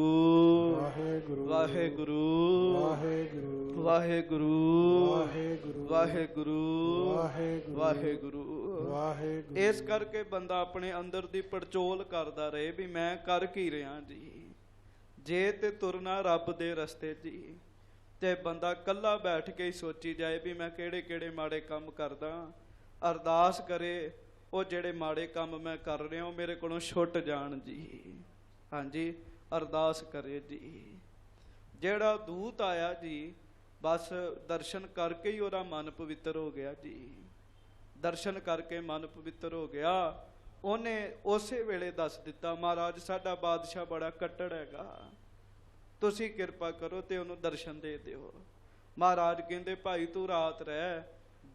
ਵਾਹਿਗੁਰੂ ਵਾਹਿਗੁਰੂ ਵਾਹਿਗੁਰੂ ਵਾਹਿਗੁਰੂ ਵਾਹਿਗੁਰੂ ਵਾਹਿਗੁਰੂ ਵਾਹਿਗੁਰੂ ਵਾਹਿਗੁਰੂ। ਵਾਹਿਗੁਰੂ। ਇਸ ਕਰਕੇ ਬੰਦਾ ਆਪਣੇ ਅੰਦਰ ਦੀ ਪੜਚੋਲ ਕਰਦਾ ਰਹੇ ਵੀ ਮੈਂ ਕਰ ਕੀ ਰਿਹਾ ਜੀ। ਜੇ ਤੇ ਤੁਰਨਾ ਰੱਬ ਦੇ ਰਸਤੇ ਜੀ, ਤੇ ਬੰਦਾ ਕੱਲਾ ਬੈਠ ਕੇ ਹੀ ਸੋਚੀ ਜਾਏ ਵੀ ਮੈਂ ਕਿਹੜੇ ਕਿਹੜੇ ਮਾੜੇ ਕੰਮ ਕਰਦਾ। ਅਰਦਾਸ ਕਰੇ ਉਹ ਜਿਹੜੇ ਮਾੜੇ ਕੰਮ ਮੈਂ ਕਰ ਰਿਹਾ ਉਹ ਮੇਰੇ ਕੋਲੋਂ ਛੁੱਟ ਜਾਣ ਜੀ। ਹਾਂਜੀ, ਅਰਦਾਸ ਕਰੇ ਜੀ। ਜਿਹੜਾ ਦੂਤ ਆਇਆ ਜੀ, ਬਸ ਦਰਸ਼ਨ ਕਰਕੇ ਹੀ ਉਹਦਾ ਮਨ ਪਵਿੱਤਰ ਹੋ ਗਿਆ ਜੀ। ਦਰਸ਼ਨ ਕਰਕੇ ਮਨ ਪਵਿੱਤਰ ਹੋ ਗਿਆ। ਉਹਨੇ ਉਸੇ ਵੇਲੇ ਦੱਸ ਦਿੱਤਾ, ਮਹਾਰਾਜ ਸਾਡਾ ਬਾਦਸ਼ਾਹ ਬੜਾ ਕੱਟੜ ਹੈਗਾ, ਤੁਸੀਂ ਕਿਰਪਾ ਕਰੋ ਤੇ ਉਹਨੂੰ ਦਰਸ਼ਨ ਦੇ ਦਿਓ। ਮਹਾਰਾਜ ਕਹਿੰਦੇ ਭਾਈ ਤੂੰ ਰਾਤ ਰਹਿ,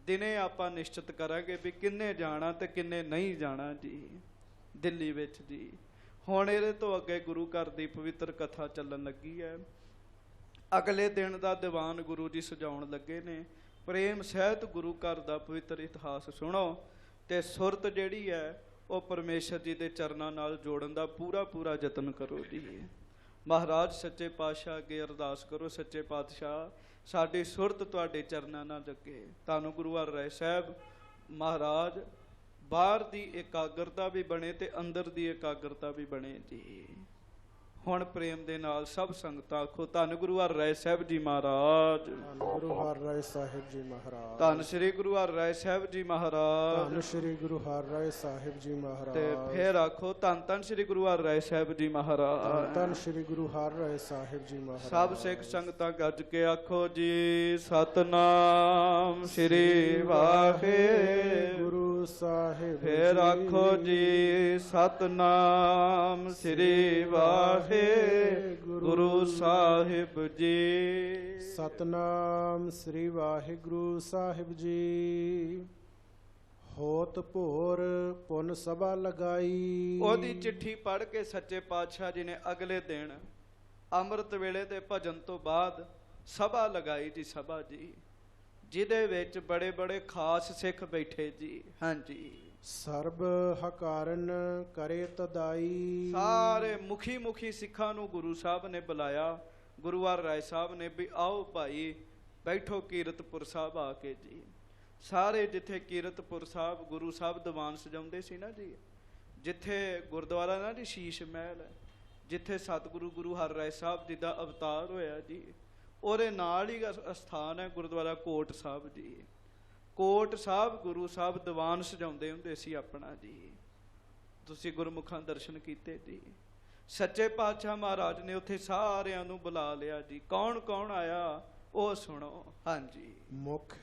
ਦਿਨੇ ਆਪਾਂ ਨਿਸ਼ਚਿਤ ਕਰਾਂਗੇ ਵੀ ਕਿੰਨੇ ਜਾਣਾ ਤੇ ਕਿੰਨੇ ਨਹੀਂ ਜਾਣਾ ਜੀ ਦਿੱਲੀ ਵਿੱਚ ਜੀ। ਹੁਣ ਇਹਦੇ ਤੋਂ ਅੱਗੇ ਗੁਰੂ ਘਰ ਦੀ ਪਵਿੱਤਰ ਕਥਾ ਚੱਲਣ ਲੱਗੀ ਹੈ। ਅਗਲੇ ਦਿਨ ਦਾ ਦੀਵਾਨ ਗੁਰੂ ਜੀ ਸਜਾਉਣ ਲੱਗੇ ਨੇ। ਪ੍ਰੇਮ ਸਹਿਤ ਗੁਰੂ ਘਰ ਦਾ ਪਵਿੱਤਰ ਇਤਿਹਾਸ ਸੁਣੋ ਤੇ ਸੁਰਤ ਜਿਹੜੀ ਹੈ ਉਹ ਪਰਮੇਸ਼ਰ ਜੀ ਦੇ ਚਰਨਾਂ ਨਾਲ ਜੋੜਨ ਦਾ ਪੂਰਾ ਯਤਨ ਕਰੋ ਜੀ। ਮਹਾਰਾਜ ਸੱਚੇ ਪਾਤਸ਼ਾਹ ਅੱਗੇ ਅਰਦਾਸ ਕਰੋ, ਸੱਚੇ ਪਾਤਸ਼ਾਹ ਸਾਡੀ ਸੁਰਤ ਤੁਹਾਡੇ ਚਰਨਾਂ ਨਾਲ ਲੱਗੇ। ਤੁਹਾਨੂੰ ਗੁਰੂ ਹਰਿ ਰਾਏ ਸਾਹਿਬ ਮਹਾਰਾਜ ਬਾਹਰ ਦੀ ਇਕਾਗਰਤਾ ਵੀ ਬਣੇ ਤੇ ਅੰਦਰ ਦੀ ਇਕਾਗਰਤਾ ਵੀ ਬਣੇ ਜੀ। ਹੁਣ ਪ੍ਰੇਮ ਦੇ ਨਾਲ ਸਭ ਸੰਗਤਾਂ ਆਖੋ ਧੰਨ ਗੁਰੂ ਹਰਿ ਰਾਏ ਸਾਹਿਬ ਜੀ ਮਹਾਰਾਜ, ਧੰਨ ਗੁਰੂ ਹਰਿ ਰਾਏ ਸਾਹਿਬ ਜੀ ਮਹਾਰਾਜ, ਧੰਨ ਸ੍ਰੀ ਗੁਰੂ ਹਰਿ ਰਾਏ ਸਾਹਿਬ ਜੀ ਮਹਾਰਾਜ, ਧੰਨ ਸ੍ਰੀ ਗੁਰੂ ਹਰਿ ਰਾਏ ਸਾਹਿਬ ਜੀ ਮਹਾਰਾਜ। ਤੇ ਫੇਰ ਆਖੋ ਧੰਨ ਧੰਨ ਸ੍ਰੀ ਗੁਰੂ ਹਰਿ ਰਾਏ ਸਾਹਿਬ ਜੀ ਮਹਾਰਾਜ, ਧੰਨ ਸ੍ਰੀ ਗੁਰੂ ਹਰਿ ਰਾਏ ਸਾਹਿਬ ਜੀ ਮਹਾਰਾਜ। ਸਭ ਸਿੱਖ ਸੰਗਤਾਂ ਗੱਜ ਕੇ ਆਖੋ ਜੀ ਸਤਨਾਮ ਸ੍ਰੀ ਵਾਹਿਗੁਰੂ ਸਾਹਿਬ। ਫੇਰ ਆਖੋ ਜੀ ਸਤਨਾਮ ਸ੍ਰੀ ਵਾਹਿਗੁਰੂ ਸਾਹਿਬ ਜੀ। ਸਤਨਾਮ ਸ੍ਰੀ ਵਾਹਿਗੁਰੂ ਸਾਹਿਬ ਜੀ। ਹੋਤ ਭੋਰ ਪੁਨ ਸਭਾ ਲਗਾਈ। ਉਹਦੀ ਚਿੱਠੀ ਪੜ੍ਹ ਕੇ ਸੱਚੇ ਪਾਤਸ਼ਾਹ ਜੀ ਨੇ ਅਗਲੇ ਦਿਨ ਅੰਮ੍ਰਿਤ ਵੇਲੇ ਦੇ ਭਜਨ ਤੋਂ ਬਾਅਦ ਸਭਾ ਲਗਾਈ ਜੀ। ਸਭਾ ਜੀ ਜਿਹਦੇ ਵਿੱਚ ਬੜੇ ਖਾਸ ਸਿੱਖ ਬੈਠੇ ਜੀ। ਹਾਂਜੀ, ਸਰਬ ਹਕਾਰਨ ਕਰੇ ਤਦਾਈ। ਸਾਰੇ ਮੁਖੀ ਸਿੱਖਾਂ ਨੂੰ ਗੁਰੂ ਸਾਹਿਬ ਨੇ ਬੁਲਾਇਆ। ਗੁਰੂ ਹਰਿ ਰਾਏ ਸਾਹਿਬ ਨੇ ਵੀ ਆਓ ਭਾਈ ਬੈਠੋ ਕੀਰਤਪੁਰ ਸਾਹਿਬ ਆ ਕੇ ਜੀ। ਸਾਰੇ ਜਿੱਥੇ ਕੀਰਤਪੁਰ ਸਾਹਿਬ ਗੁਰੂ ਸਾਹਿਬ ਦੀਵਾਨ ਸਜਾਉਂਦੇ ਸੀ ਨਾ ਜੀ, ਜਿੱਥੇ ਗੁਰਦੁਆਰਾ ਨਾ ਜੀ ਸ਼ੀਸ਼ ਮਹਿਲ, ਜਿੱਥੇ ਸਤਿਗੁਰੂ ਗੁਰੂ ਹਰਿ ਰਾਏ ਸਾਹਿਬ ਜੀ ਦਾ ਅਵਤਾਰ ਹੋਇਆ ਜੀ, ਉਹਦੇ ਨਾਲ ਹੀ ਅਸਥਾਨ ਹੈ ਗੁਰਦੁਆਰਾ ਕੋਟ ਸਾਹਿਬ ਜੀ। ਕੋਟ ਸਾਹਿਬ ਗੁਰੂ ਸਾਹਿਬ ਦੀਵਾਨ ਸਜਾਉਂਦੇ ਹੁੰਦੇ ਸੀ ਆਪਣਾ ਜੀ। ਤੁਸੀਂ ਗੁਰਮੁਖਾਂ ਦਰਸ਼ਨ ਕੀਤੇ ਜੀ। ਸੱਚੇ ਪਾਤਸ਼ਾਹ ਮਹਾਰਾਜ ਨੇ ਉੱਥੇ ਸਾਰਿਆਂ ਨੂੰ ਬੁਲਾ ਲਿਆ ਜੀ। ਕੌਣ ਕੌਣ ਆਇਆ ਉਹ ਸੁਣੋ। ਹਾਂਜੀ, ਮੁਖ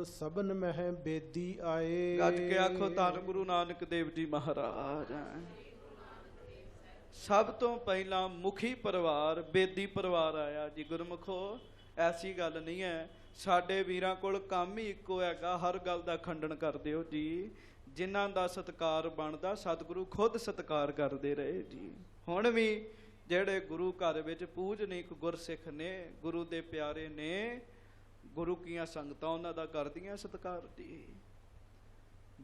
ਸਭਨ ਮਹਿ ਬੇਦੀ ਆਏ। ਗੱਜ ਕੇ ਆਖੋ ਧੰਨ ਗੁਰੂ ਨਾਨਕ ਦੇਵ ਜੀ ਮਹਾਰਾਜ। ਸਭ ਤੋਂ ਪਹਿਲਾਂ ਮੁਖੀ ਪਰਿਵਾਰ ਬੇਦੀ ਪਰਿਵਾਰ ਆਇਆ ਜੀ। ਗੁਰਮੁਖੋ ਐਸੀ ਗੱਲ ਨਹੀਂ ਹੈ, ਸਾਡੇ ਵੀਰਾਂ ਕੋਲ ਕੰਮ ਹੀ ਇੱਕੋ ਹੈਗਾ, ਹਰ ਗੱਲ ਦਾ ਖੰਡਨ ਕਰਦੇ ਹੋ ਜੀ। ਜਿਨ੍ਹਾਂ ਦਾ ਸਤਿਕਾਰ ਬਣਦਾ ਸਤਿਗੁਰੂ ਖੁਦ ਸਤਿਕਾਰ ਕਰਦੇ ਰਹੇ ਜੀ। ਹੁਣ ਵੀ ਜਿਹੜੇ ਗੁਰੂ ਘਰ ਵਿੱਚ ਪੂਜਨੀਕ ਗੁਰਸਿੱਖ ਨੇ, ਗੁਰੂ ਦੇ ਪਿਆਰੇ ਨੇ, ਗੁਰੂ ਕੀਆਂ ਸੰਗਤਾਂ ਉਹਨਾਂ ਦਾ ਕਰਦੀਆਂ ਸਤਿਕਾਰ ਜੀ।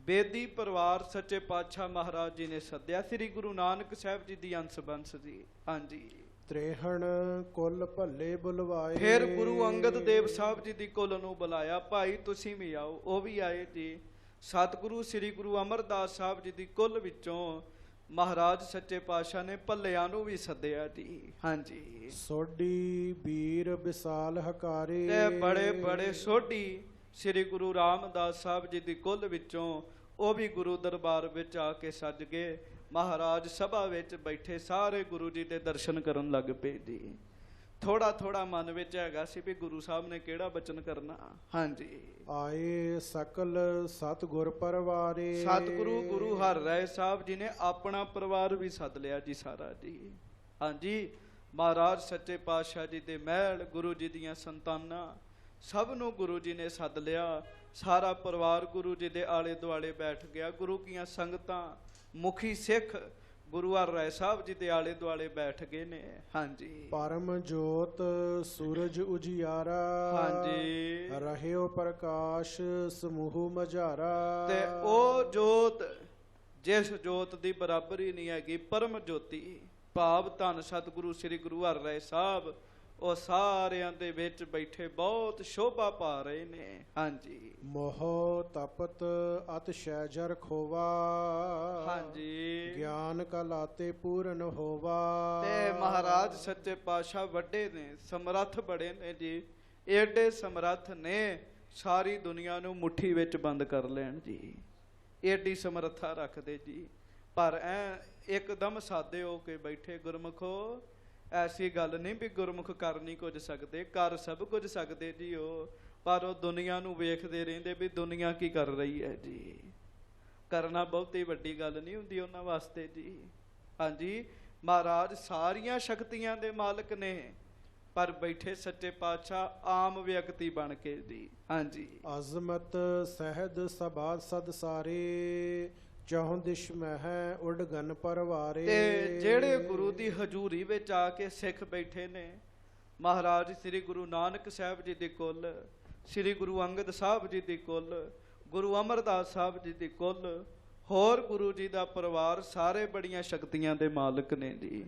ਬੇਦੀ ਪਰਿਵਾਰ ਸੱਚੇ ਪਾਤਸ਼ਾਹ ਮਹਾਰਾਜ ਜੀ ਨੇ ਸੱਦਿਆ। ਸ੍ਰੀ ਗੁਰੂ ਨਾਨਕ ਸਾਹਿਬ ਜੀ ਦੀ ਅੰਸ ਬੰਸ ਜੀ। ਹਾਂਜੀ, ਤ੍ਰੇਹਣ ਕੁਲ ਭੱਲੇ ਬੁਲਵਾਏ। ਫਿਰ ਗੁਰੂ ਅੰਗਦ ਦੇਵ ਸਾਹਿਬ ਜੀ ਦੀ ਕੁਲ ਨੂੰ ਬੁਲਾਇਆ, ਭਾਈ ਤੁਸੀਂ ਵੀ ਆਓ। ਉਹ ਵੀ ਆਏ ਜੀ। ਸਤਿਗੁਰੂ ਸ੍ਰੀ ਗੁਰੂ ਅਮਰਦਾਸ ਸਾਹਿਬ ਜੀ ਦੀ ਕੁਲ ਵਿੱਚੋਂ ਮਹਾਰਾਜ ਸੱਚੇ ਪਾਤਸ਼ਾਹ ਨੇ ਭੱਲਿਆਂ ਨੂੰ ਵੀ ਸੱਦਿਆ ਜੀ। ਹਾਂਜੀ, ਸੋਢੀ ਵੀਰ ਵਿਸਾਲ ਹਕਾਰੇ। ਤੇ ਬੜੇ ਸੋਢੀ ਸ੍ਰੀ ਗੁਰੂ ਰਾਮਦਾਸ ਸਾਹਿਬ ਜੀ ਦੀ ਕੁਲ ਵਿੱਚੋਂ ਉਹ ਵੀ ਗੁਰੂ ਦਰਬਾਰ ਵਿੱਚ ਆ ਕੇ ਸੱਜ ਗਏ। ਮਹਾਰਾਜ ਸਭਾ ਵਿੱਚ ਬੈਠੇ ਸਾਰੇ ਗੁਰੂ ਜੀ ਦੇ ਦਰਸ਼ਨ ਕਰਨ ਲੱਗ ਪਏ ਜੀ। ਥੋੜਾ ਥੋੜਾ ਮਨ ਵਿੱਚ ਹੈਗਾ ਸੀ ਵੀ ਗੁਰੂ ਸਾਹਿਬ ਨੇ ਕਿਹੜਾ ਬਚਨ ਕਰਨਾ। ਹਾਂਜੀ, ਆਏ ਸਕਲ ਸਤਿਗੁਰ ਪਰਵਾਰੇ। ਸਤਿਗੁਰੂ ਗੁਰੂ ਹਰਿ ਰਾਏ ਸਾਹਿਬ ਜੀ ਨੇ ਆਪਣਾ ਪਰਿਵਾਰ ਵੀ ਸੱਦ ਲਿਆ ਜੀ ਸਾਰਾ ਜੀ। ਹਾਂਜੀ, ਮਹਾਰਾਜ ਸੱਚੇ ਪਾਤਸ਼ਾਹ ਜੀ ਦੇ ਮਹਿਲ, ਗੁਰੂ ਜੀ ਦੀਆਂ ਸੰਤਾਨਾਂ, ਸਭ ਨੂੰ ਗੁਰੂ ਜੀ ਨੇ ਸੱਦ ਲਿਆ। ਸਾਰਾ ਪਰਿਵਾਰ ਗੁਰੂ ਜੀ ਦੇ ਆਲੇ ਦੁਆਲੇ ਬੈਠ ਗਿਆ। ਗੁਰੂ ਦੀਆਂ ਸੰਗਤਾਂ, ਮੁਖੀ ਸਿੱਖ ਗੁਰੂ ਹਰਿ ਰਾਏ ਸਾਹਿਬ ਜੀ ਦੇ ਆਲੇ ਦੁਆਲੇ ਬੈਠ ਗਏ ਨੇ। ਹਾਂਜੀ, ਪਰਮ ਜੋਤ ਸੂਰਜ ਉਜਿਆਰਾ। ਹਾਂਜੀ, ਰਹਿਓ ਪ੍ਰਕਾਸ਼ ਸਮੂਹ ਮਝਾਰਾ। ਤੇ ਉਹ ਜੋਤ ਜਿਸ ਜੋਤ ਦੀ ਬਰਾਬਰੀ ਨਹੀਂ ਹੈਗੀ, ਪਰਮ ਜੋਤੀ ਭਾਵ ਧੰਨ ਸਤਿਗੁਰੂ ਸ੍ਰੀ ਗੁਰੂ ਹਰਿ ਰਾਏ ਸਾਹਿਬ, ਉਹ ਸਾਰਿਆਂ ਦੇ ਵਿੱਚ ਬੈਠੇ ਬਹੁਤ ਸ਼ੋਭਾ ਪਾ ਰਹੇ ਨੇ। ਹਾਂਜੀ, ਮੋਹ ਤਪਤ ਅਤ ਸ਼ੈਜਰ ਖੋਵਾ। ਹਾਂਜੀ, ਗਿਆਨ ਕਾ ਲਾਤੇ ਪੂਰਨ ਹੋਵਾ। ਤੇ ਮਹਾਰਾਜ ਸੱਚੇ ਪਾਤਸ਼ਾਹ ਵੱਡੇ ਨੇ, ਸਮਰੱਥ ਬੜੇ ਨੇ ਜੀ। ਏਡੇ ਸਮਰੱਥ ਨੇ ਸਾਰੀ ਦੁਨੀਆ ਨੂੰ ਮੁੱਠੀ ਵਿੱਚ ਬੰਦ ਕਰ ਲੈਣ ਜੀ। ਏਡੀ ਸਮਰੱਥਾ ਰੱਖਦੇ ਜੀ। ਪਰ ਐ ਇੱਕਦਮ ਸਾਦੇ ਹੋ ਕੇ ਬੈਠੇ। ਗੁਰਮੁਖੋ, ਐਸੀ ਗੱਲ ਨਹੀਂ ਵੀ ਗੁਰਮੁਖ ਕਰ ਨਹੀਂ ਕੁਝ ਸਕਦੇ, ਕਰ ਸਭ ਕੁਝ ਸਕਦੇ ਜੀ ਉਹ। ਪਰ ਉਹ ਦੁਨੀਆ ਨੂੰ ਵੇਖਦੇ ਰਹਿੰਦੇ ਵੀ ਦੁਨੀਆ ਕੀ ਕਰ ਰਹੀ ਹੈ ਜੀ। ਕਰਨਾ ਬਹੁਤੀ ਵੱਡੀ ਗੱਲ ਨਹੀਂ ਹੁੰਦੀ ਉਹਨਾਂ ਵਾਸਤੇ ਜੀ। ਹਾਂਜੀ, ਮਹਾਰਾਜ ਸਾਰੀਆਂ ਸ਼ਕਤੀਆਂ ਦੇ ਮਾਲਕ ਨੇ, ਪਰ ਬੈਠੇ ਸੱਚੇ ਪਾਤਸ਼ਾਹ ਆਮ ਵਿਅਕਤੀ ਬਣ ਕੇ ਜੀ। ਹਾਂਜੀ, ਅਜ਼ਮਤ ਸਹਿਦ ਸਭਾ ਸਦ ਸਾਰੇ। ਚੌਂ ਦਿਸ਼ ਮਹਿ ਉਡ ਗਨ ਪਰਵਾਰੇ। ਤੇ ਜਿਹੜੇ ਗੁਰੂ ਦੀ ਹਜ਼ੂਰੀ ਵਿੱਚ ਆ ਕੇ ਸਿੱਖ ਬੈਠੇ ਨੇ, ਮਹਾਰਾਜ ਸ੍ਰੀ ਗੁਰੂ ਨਾਨਕ ਸਾਹਿਬ ਜੀ ਦੀ ਕੁੱਲ, ਸ੍ਰੀ ਗੁਰੂ ਅੰਗਦ ਸਾਹਿਬ ਜੀ ਦੀ ਕੁੱਲ, ਗੁਰੂ ਅਮਰਦਾਸ ਸਾਹਿਬ ਜੀ ਦੀ ਕੁੱਲ, ਹੋਰ ਗੁਰੂ ਜੀ ਦਾ ਪਰਿਵਾਰ, ਸਾਰੇ ਬੜੀਆਂ ਸ਼ਕਤੀਆਂ ਦੇ ਮਾਲਕ ਨੇ ਜੀ।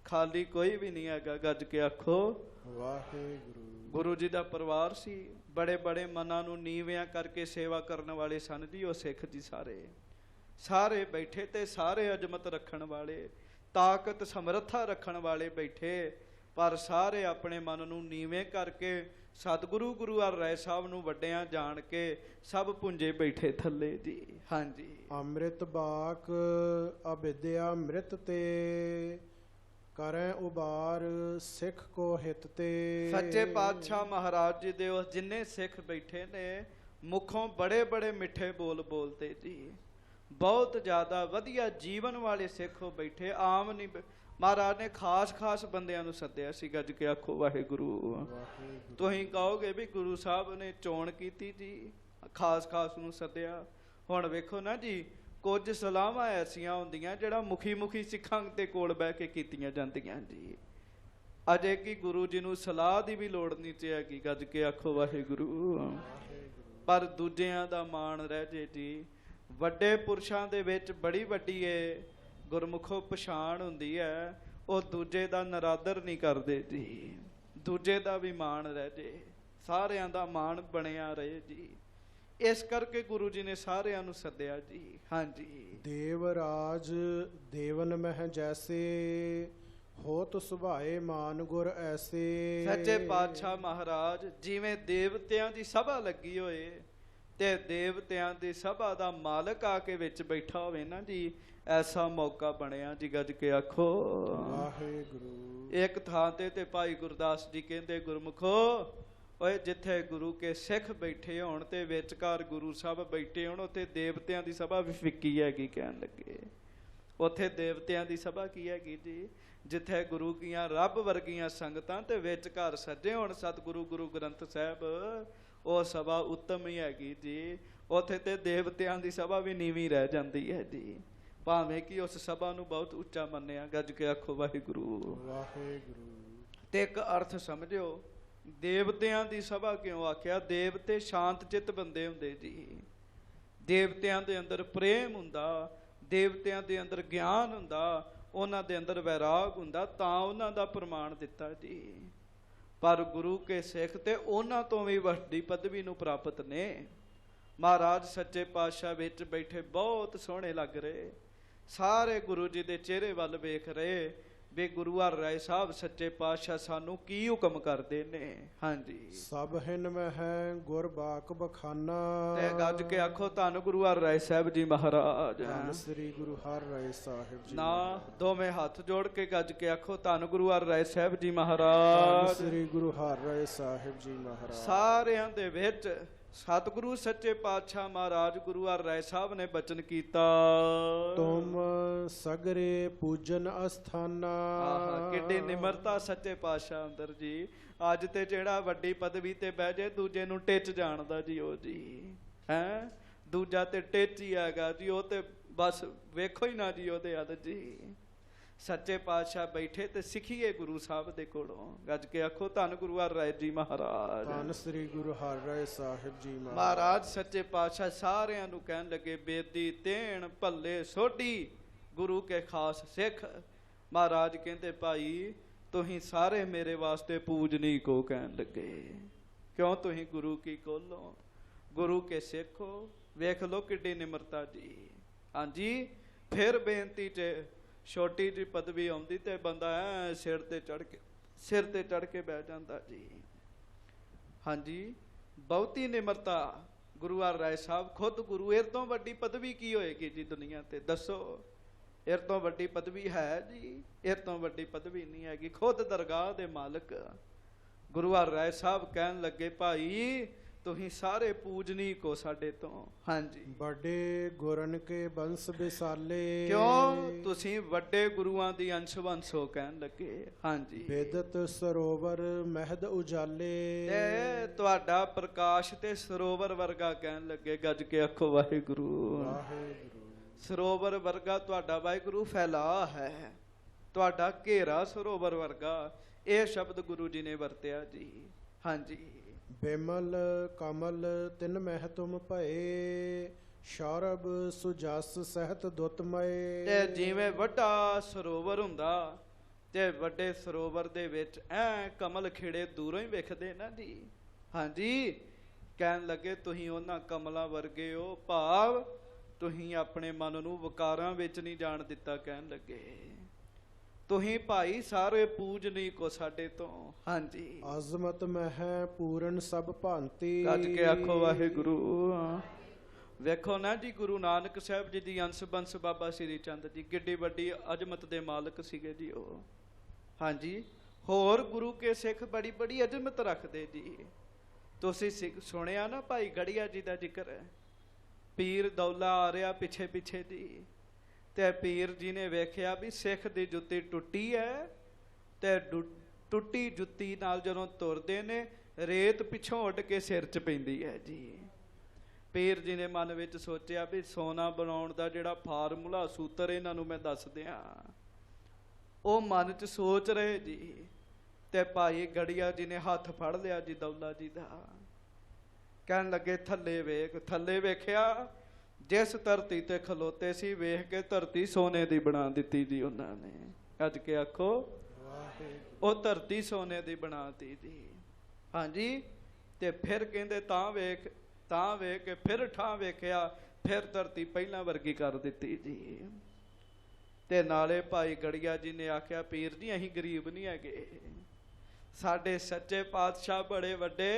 ਖਾਲੀ ਕੋਈ ਵੀ ਨਹੀਂ ਹੈਗਾ। ਗੱਜ ਕੇ ਆਖੋ ਵਾਹਿਗੁਰੂ। ਗੁਰੂ ਜੀ ਦਾ ਪਰਿਵਾਰ ਸੀ। ਬੜੇ ਬੜੇ ਮਨਾਂ ਨੂੰ ਨੀਵਿਆਂ ਕਰਕੇ ਸੇਵਾ ਕਰਨ ਵਾਲੇ ਸਨ ਜੀ ਉਹ ਸਿੱਖ ਜੀ। ਸਾਰੇ ਬੈਠੇ ਤੇ ਸਾਰੇ ਅਜ਼ਮਤ ਰੱਖਣ ਵਾਲੇ, ਤਾਕਤ ਸਮਰੱਥਾ ਰੱਖਣ ਵਾਲੇ ਬੈਠੇ, ਪਰ ਸਾਰੇ ਆਪਣੇ ਮਨ ਨੂੰ ਨੀਵੇਂ ਕਰਕੇ ਸਤਿਗੁਰੂ ਗੁਰੂ ਹਰਿ ਰਾਏ ਸਾਹਿਬ ਨੂੰ ਵੱਡਿਆਂ ਜਾਣ ਕੇ ਸਭ ਪੁੰਜੇ ਬੈਠੇ ਥੱਲੇ ਜੀ। ਹਾਂਜੀ, ਅੰਮ੍ਰਿਤ ਬਾਕ ਅਬਿਦਿਆ ਅੰਮ੍ਰਿਤ ਤੇ। ਕਰੈ ਉਬਾਰ ਸਿੱਖ ਕੋ ਹਿਤ ਤੇ। ਸੱਚੇ ਪਾਤਸ਼ਾਹ ਮਹਾਰਾਜ ਜੀ ਦੇ ਉਸ ਜਿੰਨੇ ਸਿੱਖ ਬੈਠੇ ਨੇ, ਮੁਖੋਂ ਬੜੇ ਬੜੇ ਮਿੱਠੇ ਬੋਲ ਬੋਲਤੇ ਜੀ। ਬਹੁਤ ਜ਼ਿਆਦਾ ਵਧੀਆ ਜੀਵਨ ਵਾਲੇ ਸਿੱਖ ਹੋ ਬੈਠੇ। ਆਮ ਨਹੀਂ, ਮਹਾਰਾਜ ਨੇ ਖਾਸ ਬੰਦਿਆਂ ਨੂੰ ਸੱਦਿਆ ਸੀ। ਗੱਜ ਕੇ ਆਖੋ ਵਾਹਿਗੁਰੂ। ਤੁਸੀਂ ਕਹੋਗੇ ਵੀ ਗੁਰੂ ਸਾਹਿਬ ਨੇ ਚੋਣ ਕੀਤੀ ਜੀ, ਖਾਸ ਨੂੰ ਸੱਦਿਆ। ਹੁਣ ਵੇਖੋ ਨਾ ਜੀ, ਕੁਝ ਸਲਾਹਾਂ ਐਸੀਆਂ ਹੁੰਦੀਆਂ ਜਿਹੜਾ ਮੁਖੀ ਸਿੱਖਾਂ ਦੇ ਕੋਲ ਬਹਿ ਕੇ ਕੀਤੀਆਂ ਜਾਂਦੀਆਂ ਜੀ। ਅਜੇ ਕਿ ਗੁਰੂ ਜੀ ਨੂੰ ਸਲਾਹ ਦੀ ਵੀ ਲੋੜ ਨਹੀਂ ਤੇ ਹੈਗੀ। ਗੱਜ ਕੇ ਆਖੋ ਵਾਹਿਗੁਰੂ। ਪਰ ਦੂਜਿਆਂ ਦਾ ਮਾਣ ਰਹਿ ਜੇ ਜੀ। ਵੱਡੇ ਪੁਰਸ਼ਾਂ ਦੇ ਵਿੱਚ ਬੜੀ ਵੱਡੀ ਏ ਗੁਰਮੁਖੋ ਪਛਾਣ ਹੁੰਦੀ ਹੈ, ਉਹ ਦੂਜੇ ਦਾ ਨਰਾਦਰ ਨਹੀਂ ਕਰਦੇ ਜੀ। ਦੂਜੇ ਦਾ ਵੀ ਮਾਣ ਰਹਿ ਜੇ, ਸਾਰਿਆਂ ਦਾ ਮਾਣ ਬਣਿਆ ਰਹੇ ਜੀ। ਇਸ ਕਰਕੇ ਗੁਰੂ ਜੀ ਨੇ ਸਾਰਿਆਂ ਨੂੰ ਸੱਦਿਆ ਜੀ। ਹਾਂਜੀ, ਦੇਵਰਾਜ ਦੇਵਨ ਮਹਿ ਜੈਸੇ। ਹੋਤ ਸੁਭਾਏ ਮਾਨ ਗੁਰ ਐਸੇ। ਸੱਚੇ ਪਾਤਸ਼ਾਹ ਮਹਾਰਾਜ ਜਿਵੇਂ ਦੇਵਤਿਆਂ ਦੀ ਸਭਾ ਲੱਗੀ ਹੋਏ ਤੇ ਦੇਵਤਿਆਂ ਦੀ ਸਭਾ ਦਾ ਮਾਲਕ ਆ ਕੇ ਵਿੱਚ ਬੈਠਾ ਹੋਵੇ ਨਾ ਜੀ, ਐਸਾ ਮੌਕਾ ਬਣਿਆ ਜੀ। ਗੱਜ ਕੇ ਆਖੋ ਵਾਹਿਗੁਰੂ। ਇੱਕ ਥਾਂ ਤੇ ਭਾਈ ਗੁਰਦਾਸ ਜੀ ਕਹਿੰਦੇ, ਗੁਰਮੁਖੋ ਓਏ ਜਿੱਥੇ ਗੁਰੂ ਕੇ ਸਿੱਖ ਬੈਠੇ ਹੋਣ ਤੇ ਵਿਚਕਾਰ ਗੁਰੂ ਸਾਹਿਬ ਬੈਠੇ ਹੋਣ, ਉੱਥੇ ਦੇਵਤਿਆਂ ਦੀ ਸਭਾ ਵੀ ਫਿੱਕੀ ਹੈਗੀ। ਕਹਿਣ ਲੱਗੇ ਉੱਥੇ ਦੇਵਤਿਆਂ ਦੀ ਸਭਾ ਕੀ ਹੈਗੀ ਜੀ? ਜਿੱਥੇ ਗੁਰੂ ਕੀਆਂ ਰੱਬ ਵਰਗੀਆਂ ਸੰਗਤਾਂ ਤੇ ਵਿਚਕਾਰ ਸੱਜੇ ਹੋਣ ਸਤਿਗੁਰੂ ਗੁਰੂ ਗ੍ਰੰਥ ਸਾਹਿਬ, ਉਹ ਸਭਾ ਉੱਤਮ ਹੀ ਹੈਗੀ ਜੀ। ਉੱਥੇ ਤੇ ਦੇਵਤਿਆਂ ਦੀ ਸਭਾ ਵੀ ਨੀਵੀਂ ਰਹਿ ਜਾਂਦੀ ਹੈ ਜੀ, ਭਾਵੇਂ ਕਿ ਉਸ ਸਭਾ ਨੂੰ ਬਹੁਤ ਉੱਚਾ ਮੰਨਿਆ। ਗੱਜ ਕੇ ਆਖੋ ਵਾਹਿਗੁਰੂ ਵਾਹਿਗੁਰੂ। ਤੇ ਇੱਕ ਅਰਥ ਸਮਝਿਓ, ਦੇਵਤਿਆਂ ਦੀ ਸਭਾ ਕਿਉਂ ਆਖਿਆ? ਦੇਵਤੇ ਸ਼ਾਂਤ ਚਿੱਤ ਬੰਦੇ ਹੁੰਦੇ ਜੀ। ਦੇਵਤਿਆਂ ਦੇ ਅੰਦਰ ਪ੍ਰੇਮ ਹੁੰਦਾ, ਦੇਵਤਿਆਂ ਦੇ ਅੰਦਰ ਗਿਆਨ ਹੁੰਦਾ, ਉਹਨਾਂ ਦੇ ਅੰਦਰ ਵੈਰਾਗ ਹੁੰਦਾ, ਤਾਂ ਉਹਨਾਂ ਦਾ ਪ੍ਰਮਾਣ ਦਿੱਤਾ ਜੀ। ਪਰ ਗੁਰੂ ਕੇ ਸਿੱਖ ਤੇ ਉਹਨਾਂ ਤੋਂ ਵੀ ਵੱਡੀ ਪਦਵੀ ਨੂੰ ਪ੍ਰਾਪਤ ਨੇ। ਮਹਾਰਾਜ ਸੱਚੇ ਪਾਤਸ਼ਾਹ ਵਿੱਚ ਬੈਠੇ ਬਹੁਤ ਸੋਹਣੇ ਲੱਗ ਰਹੇ, ਸਾਰੇ ਗੁਰੂ ਜੀ ਦੇ ਚਿਹਰੇ ਵੱਲ ਵੇਖ ਰਹੇ। ਵੇ ਗੁਰੂ ਹਰਿ ਸਾਹਿਬ ਸੱਚੇ ਪਾਤਸ਼ਾਹ ਸਾਨੂੰ ਕੀ ਹੁਕਮ ਕਰਦੇ ਨੇ। ਹਾਂਜੀ ਸਭ ਹਿਨ ਮਹਿ ਗੁਰ ਬਾਕ ਬਖਾਨਾ। ਤੇ ਗੱਜ ਕੇ ਆਖੋ ਧੰਨ ਗੁਰੂ ਹਰਿ ਸਾਹਿਬ ਜੀ ਮਹਾਰਾਜ। ਧੰਨ ਸ੍ਰੀ ਗੁਰੂ ਹਰਿ ਸਾਹਿਬ ਜੀ। ਨਾ ਦੋਵੇਂ ਹੱਥ ਜੋੜ ਕੇ ਗੱਜ ਕੇ ਆਖੋ ਧੰਨ ਗੁਰੂ ਹਰਿ ਸਾਹਿਬ ਜੀ ਮਹਾਰਾਜ। ਧੰਨ ਸ੍ਰੀ ਗੁਰੂ ਹਰਿ ਸਾਹਿਬ ਜੀ ਮਹਾਰਾਜ। ਸਾਰਿਆਂ ਦੇ ਵਿੱਚ ਸਤਿਗੁਰੂ ਸੱਚੇ ਪਾਤਸ਼ਾਹ ਮਹਾਰਾਜ ਗੁਰੂ ਹਰਿ ਸਾਹਿਬ ਨੇ ਬਚਨ ਕੀਤਾ, ਤੁਮ ਸਗਰੇ ਪੂਜਨ ਅਸਥਾਨਾ। ਆਹਾ ਕਿੱਡੀ ਨਿਮਰਤਾ ਸੱਚੇ ਪਾਤਸ਼ਾਹ ਅੰਦਰ ਜੀ। ਅੱਜ ਤੇ ਜਿਹੜਾ ਵੱਡੀ ਪਦਵੀ ਤੇ ਬਹਿ ਜੇ ਦੂਜੇ ਨੂੰ ਟਿੱਚ ਜਾਣਦਾ ਜੀ ਉਹ ਜੀ ਹੈ। ਦੂਜਾ ਤੇ ਟਿੱਚ ਹੀ ਹੈਗਾ ਜੀ, ਉਹ ਤੇ ਬਸ ਵੇਖੋ ਹੀ ਨਾ ਜੀ ਉਹਦੇ ਹੱਥ ਜੀ। ਸੱਚੇ ਪਾਤਸ਼ਾਹ ਬੈਠੇ ਤੇ ਸਿੱਖੀਏ ਗੁਰੂ ਸਾਹਿਬ ਦੇ ਕੋਲੋਂ। ਗੱਜ ਕੇ ਆਖੋ ਧੰਨ ਗੁਰੂ ਹਰਿ ਜੀ ਮਹਾਰਾਜ। ਧੰਨ ਸ੍ਰੀ ਗੁਰੂ ਹਰਿ ਸਾਹਿਬ ਜੀ ਮਹਾਰਾਜ ਸੱਚੇ ਪਾਤਸ਼ਾਹ ਸਾਰਿਆਂ ਨੂੰ ਕਹਿਣ ਲੱਗੇ, ਬੇਦੀ ਤੇਣ ਭੱਲੇ ਸੋਢੀ ਗੁਰੂ ਕੇ ਖਾਸ ਸਿੱਖ। ਮਹਾਰਾਜ ਕਹਿੰਦੇ ਭਾਈ ਤੁਸੀਂ ਸਾਰੇ ਮੇਰੇ ਵਾਸਤੇ ਪੂਜਨੀ ਕੋ। ਕਹਿਣ ਲੱਗੇ ਕਿਉਂ? ਤੁਸੀਂ ਗੁਰੂ ਕੀ ਕੋਲੋਂ, ਗੁਰੂ ਕੇ ਸਿੱਖ ਹੋ। ਵੇਖ ਲੋ ਕਿੱਡੀ ਨਿਮਰਤਾ ਜੀ। ਹਾਂਜੀ ਫਿਰ ਬੇਨਤੀ ਚ ਛੋਟੀ ਜਿਹੀ ਪਦਵੀ ਆਉਂਦੀ ਤੇ ਬੰਦਾ ਸਿਰ ਤੇ ਚੜ ਕੇ ਬਹਿ ਜਾਂਦਾ ਜੀ। ਹਾਂਜੀ ਬਹੁਤੀ ਨਿਮਰਤਾ ਗੁਰੂ ਹਰਿ ਸਾਹਿਬ ਖੁਦ ਗੁਰੂ। ਇਹ ਤੋਂ ਵੱਡੀ ਪਦਵੀ ਕੀ ਹੋਏਗੀ ਜੀ ਦੁਨੀਆ ਤੇ? ਦੱਸੋ ਇਹ ਤੋਂ ਵੱਡੀ ਪਦਵੀ ਹੈ ਜੀ? ਇਹ ਤੋਂ ਵੱਡੀ ਪਦਵੀ ਨਹੀਂ ਹੈਗੀ। ਖੁਦ ਦਰਗਾਹ ਦੇ ਮਾਲਕ ਗੁਰੂ ਹਰਿ ਸਾਹਿਬ ਕਹਿਣ ਲੱਗੇ ਭਾਈ ਤੁਸੀਂ ਸਾਰੇ ਪੂਜਨੀ ਕੋ ਸਾਡੇ ਤੋਂ। ਹਾਂਜੀ ਵੱਡੇ ਗੁਰਨ ਕੇ ਬੰਸ ਵਿਸਾਲੇ। ਕਿਉਂ? ਤੁਸੀਂ ਵੱਡੇ ਗੁਰੂਆਂ ਦੀ ਅੰਸ਼ ਵੰਸ਼ ਹੋ। ਕਹਿਣ ਲੱਗੇ ਹਾਂਜੀ ਬੇਦਤ ਸਰੋਵਰ ਮਹਿਦ ਉਜਾਲੇ। ਤੇ ਤੁਹਾਡਾ ਪ੍ਰਕਾਸ਼ ਤੇ ਸਰੋਵਰ ਵਰਗਾ। ਕਹਿਣ ਲੱਗੇ ਗੱਜ ਕੇ ਆਖੋ ਵਾਹਿਗੁਰੂ। ਵਾਹਿਗੁਰੂ ਸਰੋਵਰ ਵਰਗਾ ਤੁਹਾਡਾ ਵਾਹਿਗੁਰੂ ਫੈਲਾ ਹੈ, ਤੁਹਾਡਾ ਘੇਰਾ ਸਰੋਵਰ ਵਰਗਾ। ਇਹ ਸ਼ਬਦ ਗੁਰੂ ਜੀ ਨੇ ਵਰਤਿਆ ਜੀ। ਹਾਂਜੀ ਬਿਮਲ ਕਮਲ ਤਿਨ ਮਹਿ ਤੁਮ ਭਏ, ਸ਼ੌਰਭ ਸੁਜਸ ਸਹਿਤ ਦੁੱਤ ਮਏ। ਤੇ ਜਿਵੇਂ ਵੱਡਾ ਸਰੋਵਰ ਹੁੰਦਾ ਤੇ ਵੱਡੇ ਸਰੋਵਰ ਦੇ ਵਿੱਚ ਕਮਲ ਖਿੜੇ ਦੂਰੋਂ ਹੀ ਵੇਖਦੇ ਨਾ ਜੀ। ਹਾਂਜੀ ਕਹਿਣ ਲੱਗੇ ਤੁਸੀਂ ਉਹਨਾਂ ਕਮਲਾਂ ਵਰਗੇ ਹੋ, ਭਾਵ ਤੁਸੀਂ ਆਪਣੇ ਮਨ ਨੂੰ ਵਿਕਾਰਾਂ ਵਿੱਚ ਨਹੀਂ ਜਾਣ ਦਿੱਤਾ। ਕਹਿਣ ਲੱਗੇ ਤੁਸੀਂ ਭਾਈ ਸਾਰੇ ਪੂਜਨੀ ਕੋ ਸਾਡੇ ਤੋਂ। ਹਾਂਜੀ ਅਜ਼ਮਤ ਮਹਿ ਪੂਰਨ ਸਭ ਭਾਂਤੀ। ਗੱਜ ਕੇ ਆਖੋ ਵਾਹਿਗੁਰੂ। ਵੇਖੋ ਨਾ ਜੀ ਗੁਰੂ ਨਾਨਕ ਸਾਹਿਬ ਜੀ ਦੀ ਅੰਸ਼ ਬੰਸ ਬਾਬਾ ਸ੍ਰੀ ਚੰਦ ਜੀ ਕਿੱਡੀ ਵੱਡੀ ਅਜ਼ਮਤ ਦੇ ਮਾਲਕ ਸੀਗੇ ਜੀ ਉਹ। ਹਾਂਜੀ ਹੋਰ ਗੁਰੂ ਕੇ ਸਿੱਖ ਬੜੀ ਬੜੀ ਅਜ਼ਮਤ ਰੱਖਦੇ ਜੀ। ਤੁਸੀਂ ਸੁਣਿਆ ਨਾ ਭਾਈ ਗੜੀਆ ਜੀ ਦਾ ਜ਼ਿਕਰ ਹੈ। ਪੀਰ ਦੌਲਾ ਆ ਰਿਹਾ ਪਿੱਛੇ ਪਿੱਛੇ ਜੀ, ਤੇ ਪੀਰ ਜੀ ਨੇ ਵੇਖਿਆ ਵੀ ਸਿੱਖ ਦੀ ਜੁੱਤੀ ਟੁੱਟੀ ਹੈ ਤੇ ਟੁੱਟੀ ਜੁੱਤੀ ਨਾਲ ਜਦੋਂ ਤੁਰਦੇ ਨੇ ਰੇਤ ਪਿੱਛੋਂ ਉੱਡ ਕੇ ਸਿਰ 'ਚ ਪੈਂਦੀ ਹੈ ਜੀ। ਪੀਰ ਜੀ ਨੇ ਮਨ ਵਿੱਚ ਸੋਚਿਆ ਵੀ ਸੋਨਾ ਬਣਾਉਣ ਦਾ ਜਿਹੜਾ ਫਾਰਮੂਲਾ ਸੂਤਰ ਇਹਨਾਂ ਨੂੰ ਮੈਂ ਦੱਸ ਦਿਆਂ। ਉਹ ਮਨ 'ਚ ਸੋਚ ਰਹੇ ਜੀ ਤੇ ਭਾਈ ਗੜੀਆ ਜੀ ਨੇ ਹੱਥ ਫੜ ਲਿਆ ਜੀ ਦੌਲਾ ਜੀ ਦਾ। ਕਹਿਣ ਲੱਗੇ ਥੱਲੇ ਵੇਖ। ਥੱਲੇ ਵੇਖਿਆ ਜਿਸ ਧਰਤੀ ਤੇ ਖਲੋਤੇ ਸੀ ਵੇਖ ਕੇ ਧਰਤੀ ਸੋਨੇ ਦੀ ਬਣਾ ਦਿੱਤੀ ਜੀ ਉਹਨਾਂ ਨੇ। ਅੱਜ ਕੇ ਆਖੋ ਉਹ ਧਰਤੀ ਸੋਨੇ ਦੀ ਬਣਾਤੀ ਜੀ। ਹਾਂਜੀ ਤੇ ਫਿਰ ਕਹਿੰਦੇ ਤਾਂ ਵੇਖ ਕੇ ਫਿਰ ਠਾਂ ਵੇਖਿਆ, ਫਿਰ ਧਰਤੀ ਪਹਿਲਾਂ ਵਰਗੀ ਕਰ ਦਿੱਤੀ ਜੀ। ਤੇ ਨਾਲੇ ਭਾਈ ਗੜੀਆ ਜੀ ਨੇ ਆਖਿਆ ਪੀਰ ਜੀ ਅਸੀਂ ਗਰੀਬ ਨਹੀਂ ਹੈਗੇ, ਸਾਡੇ ਸੱਚੇ ਪਾਤਸ਼ਾਹ ਬੜੇ ਵੱਡੇ